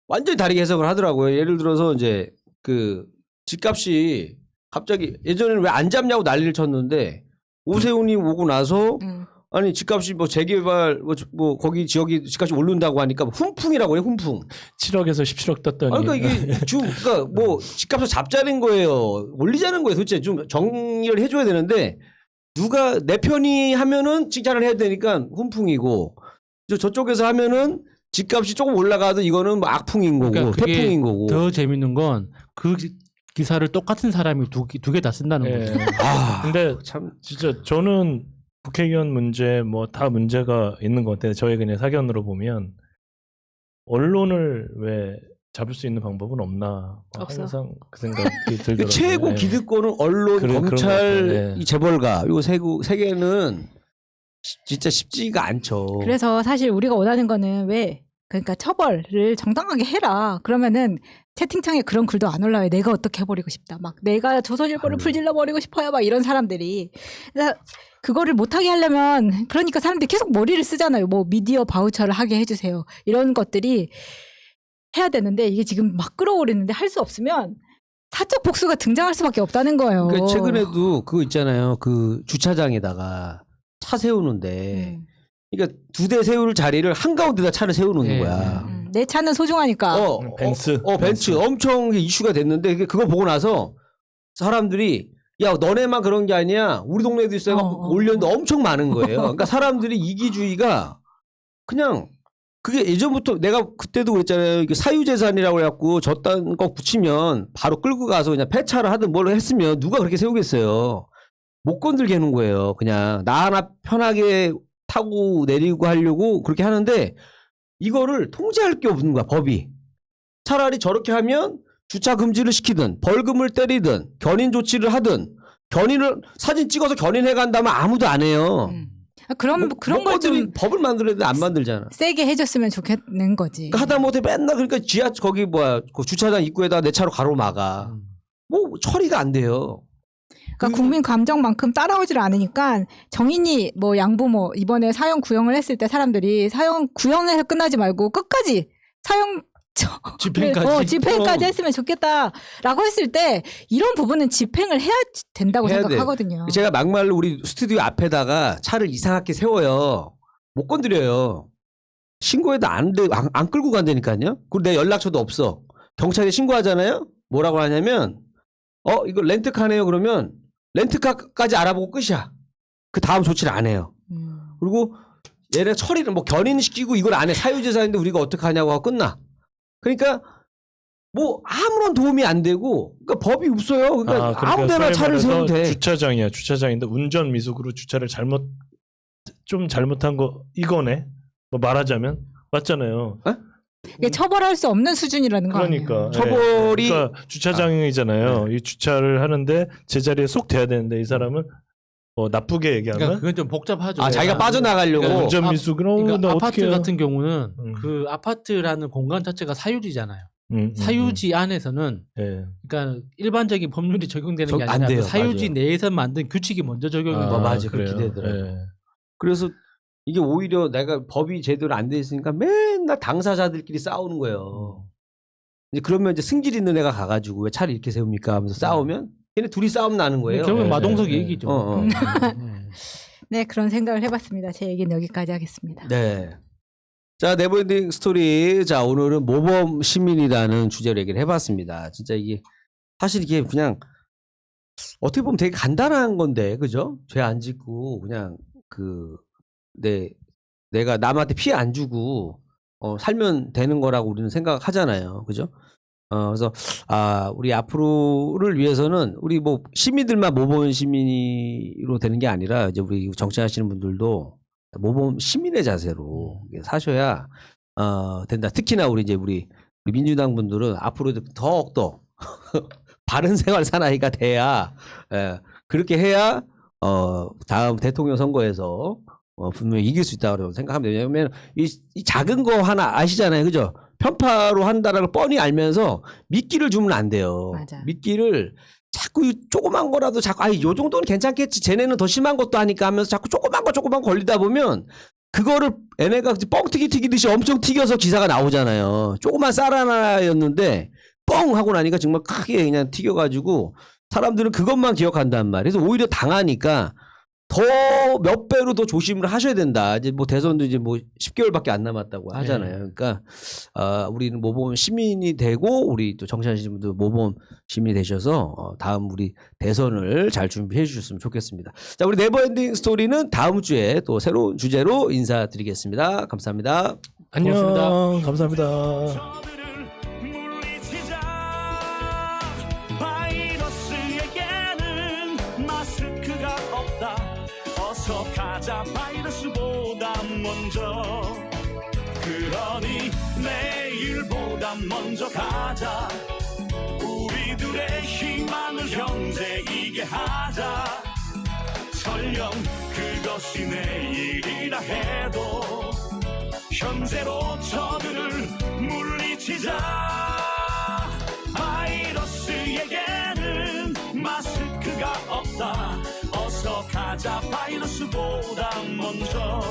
완전히 다르게 해석을 하더라고요. 예를 들어서 이제 그 집값이 갑자기 예전에는 왜 안 잡냐고 난리를 쳤는데 오세훈이 오고 나서 아니 집값이 뭐 재개발 뭐 거기 지역이 집값이 오른다고 하니까 훈풍이라고 해요. 훈풍. 7억에서 17억 떴더니. 그러니까 이게 그러니까 뭐 집값을 잡자는 거예요. 올리자는 거예요. 도대체 좀 정리를 해줘야 되는데 누가 내 편이 하면은 칭찬을 해야 되니까 훈풍이고 저쪽에서 하면은 집값이 조금 올라가도 이거는 뭐 악풍인 거고 그러니까 그게 태풍인 거고. 더 재밌는 건 그 기사를 똑같은 사람이 두 개 다 쓴다는 예. 거죠. 근데 참 진짜 저는 국회의원 문제 뭐 다 문제가 있는 것 같아요. 저의 그냥 사견으로 보면 언론을 왜 잡을 수 있는 방법은 없나. 없어. 항상 그 생각이 들더라고요. 최고 예. 기득권은 언론, 그런 것 검찰, 같아요. 예. 이 재벌가 이거 세 개는 진짜 쉽지가 않죠. 그래서 사실 우리가 원하는 거는 그러니까 처벌을 정당하게 해라. 그러면은 채팅창에 그런 글도 안 올라와요. 내가 어떻게 해버리고 싶다. 막 내가 조선일보를 불질러 버리고 싶어요. 막 이런 사람들이. 그래서 그거를 못하게 하려면 그러니까 사람들이 계속 머리를 쓰잖아요. 뭐 미디어 바우처를 하게 해주세요. 이런 것들이 해야 되는데 이게 지금 막 끌어오르는데 할 수 없으면 사적 복수가 등장할 수밖에 없다는 거예요. 그러니까 최근에도 그거 있잖아요. 그 주차장에다가 차 세우는데 그러니까 2대 세울 자리를 한가운데다 차를 세우는 거야. 내 차는 소중하니까. 벤츠. 벤츠 엄청 이슈가 됐는데 그거 보고 나서 사람들이 야 너네만 그런 게 아니야 우리 동네에도 있어요. 올렸는데 엄청 많은 거예요. 그러니까 사람들이 이기주의가 그냥 그게 예전부터 내가 그때도 그랬잖아요. 이게 사유재산이라고 해갖고 저딴 거 붙이면 바로 끌고 가서 그냥 폐차를 하든 뭘 했으면 누가 그렇게 세우겠어요. 못 건들게 하는 거예요. 그냥 나 하나 편하게 타고 내리고 하려고 그렇게 하는데 이거를 통제할 게 없는 거야, 법이. 차라리 저렇게 하면 주차 금지를 시키든 벌금을 때리든 견인 조치를 하든 견인을 사진 찍어서 견인해 간다면 아무도 안 해요. 그런 걸 좀 법을 만들어야 돼 안 만들잖아. 세게 해줬으면 좋겠는 거지. 그러니까 하다못해 맨날 그러니까 거기 그 주차장 입구에다 내 차로 가로막아. 뭐 처리가 안 돼요. 그러니까 국민 감정만큼 따라오질 않으니까 정인이 뭐 양부모 이번에 사형 구형을 했을 때 사람들이 사형 구형해서 끝나지 말고 끝까지 사형 집행까지 했으면 좋겠다라고 했을 때 이런 부분은 집행을 해야 된다고 해야 생각하거든요. 제가 막말로 우리 스튜디오 앞에다가 차를 이상하게 세워요. 못 건드려요. 신고해도 안 끌고 간다니까요. 그리고 내 연락처도 없어. 경찰에 신고하잖아요. 뭐라고 하냐면 이거 렌트카네요. 그러면 렌트카까지 알아보고 끝이야. 그 다음 조치를 안 해요. 그리고 얘네 처리를 뭐 견인시키고 이걸 안 해. 사유재산인데 우리가 어떻게 하냐고 하고 끝나. 그러니까 뭐 아무런 도움이 안 되고 그러니까 법이 없어요. 그러니까 아무데나 차를 세우면 돼. 주차장이야. 주차장인데 운전 미숙으로 주차를 잘못한 거 이거네. 뭐 말하자면 맞잖아요. 이게 처벌할 수 없는 수준이라는 거 그러니까 아니에요? 처벌이 그러니까 주차장이잖아요. 이 주차를 하는데 제자리에 쏙 돼야 되는데 이 사람은 나쁘게 얘기하면 그러니까 그건 좀 복잡하죠. 자기가 빠져나가려고 그러니까 운전 미숙으로 그러니까 아파트 어떻게 같은 경우는 그 아파트라는 공간 자체가 사유지잖아요. 사유지 안에서는 그러니까 일반적인 법률이 적용되는 게 안 아니라 돼요. 그 사유지 맞아요. 내에서 만든 규칙이 먼저 적용이 돼요. 맞아. 그래요. 그렇게 되더라고요. 예. 그래서 이게 오히려 내가 법이 제대로 안 돼 있으니까 맨날 당사자들끼리 싸우는 거예요. 이제 그러면 이제 승질 있는 애가 가가지고 왜 차를 이렇게 세웁니까 하면서 싸우면 얘네 둘이 싸움 나는 거예요. 결국은 네, 마동석 네, 얘기죠. 네, 그런 생각을 해봤습니다. 제 얘기는 여기까지 하겠습니다. 네. 자, 네버엔딩 스토리. 자, 오늘은 모범 시민이라는 주제로 얘기를 해봤습니다. 진짜 이게 사실 이게 그냥 어떻게 보면 되게 간단한 건데, 그죠? 죄 안 짓고 그냥 내가 남한테 피해 안 주고 살면 되는 거라고 우리는 생각하잖아요. 그죠? 그래서 우리 앞으로를 위해서는 우리 뭐 시민들만 모범 시민으로 되는 게 아니라 이제 우리 정치하시는 분들도 모범 시민의 자세로 사셔야 된다. 특히나 우리 민주당 분들은 앞으로도 더욱더 바른 생활 사나이가 돼야 그렇게 해야 다음 대통령 선거에서 분명히 이길 수 있다고 생각합니다. 왜냐하면 이 작은 거 하나 아시잖아요. 그죠? 편파로 한다는 걸 뻔히 알면서 미끼를 주면 안 돼요. 맞아. 미끼를 자꾸 조그만 거라도 자꾸 요 정도는 괜찮겠지. 쟤네는 더 심한 것도 하니까 하면서 자꾸 조그만 거 걸리다 보면 그거를 얘네가 뻥튀기 튀기듯이 엄청 튀겨서 기사가 나오잖아요. 조그만 쌀 하나였는데 뻥 하고 나니까 정말 크게 그냥 튀겨가지고 사람들은 그것만 기억한단 말이에요. 그래서 오히려 당하니까 더 몇 배로 더 조심을 하셔야 된다. 이제 뭐 대선도 이제 뭐 10개월밖에 안 남았다고 하잖아요. 그러니까 우리는 모범 시민이 되고 우리 또 정치하시는 분들 모범 시민이 되셔서 다음 우리 대선을 잘 준비해 주셨으면 좋겠습니다. 자, 우리 네버엔딩 스토리는 다음 주에 또 새로운 주제로 인사드리겠습니다. 감사합니다. 안녕. 고맙습니다. 감사합니다. 가자 바이러스보다 먼저 그러니 내일보다 먼저 가자 우리들의 희망을 형제이게 하자 설령 그것이 내일이라 해도 현재로 저들을 물리치자 바이러스에게는 마스크가 없다 어서 가자 바이러스보다 먼저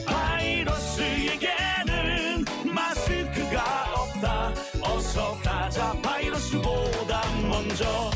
바이러스에게는 마스크가 없다 어서 가자 바이러스보다 먼저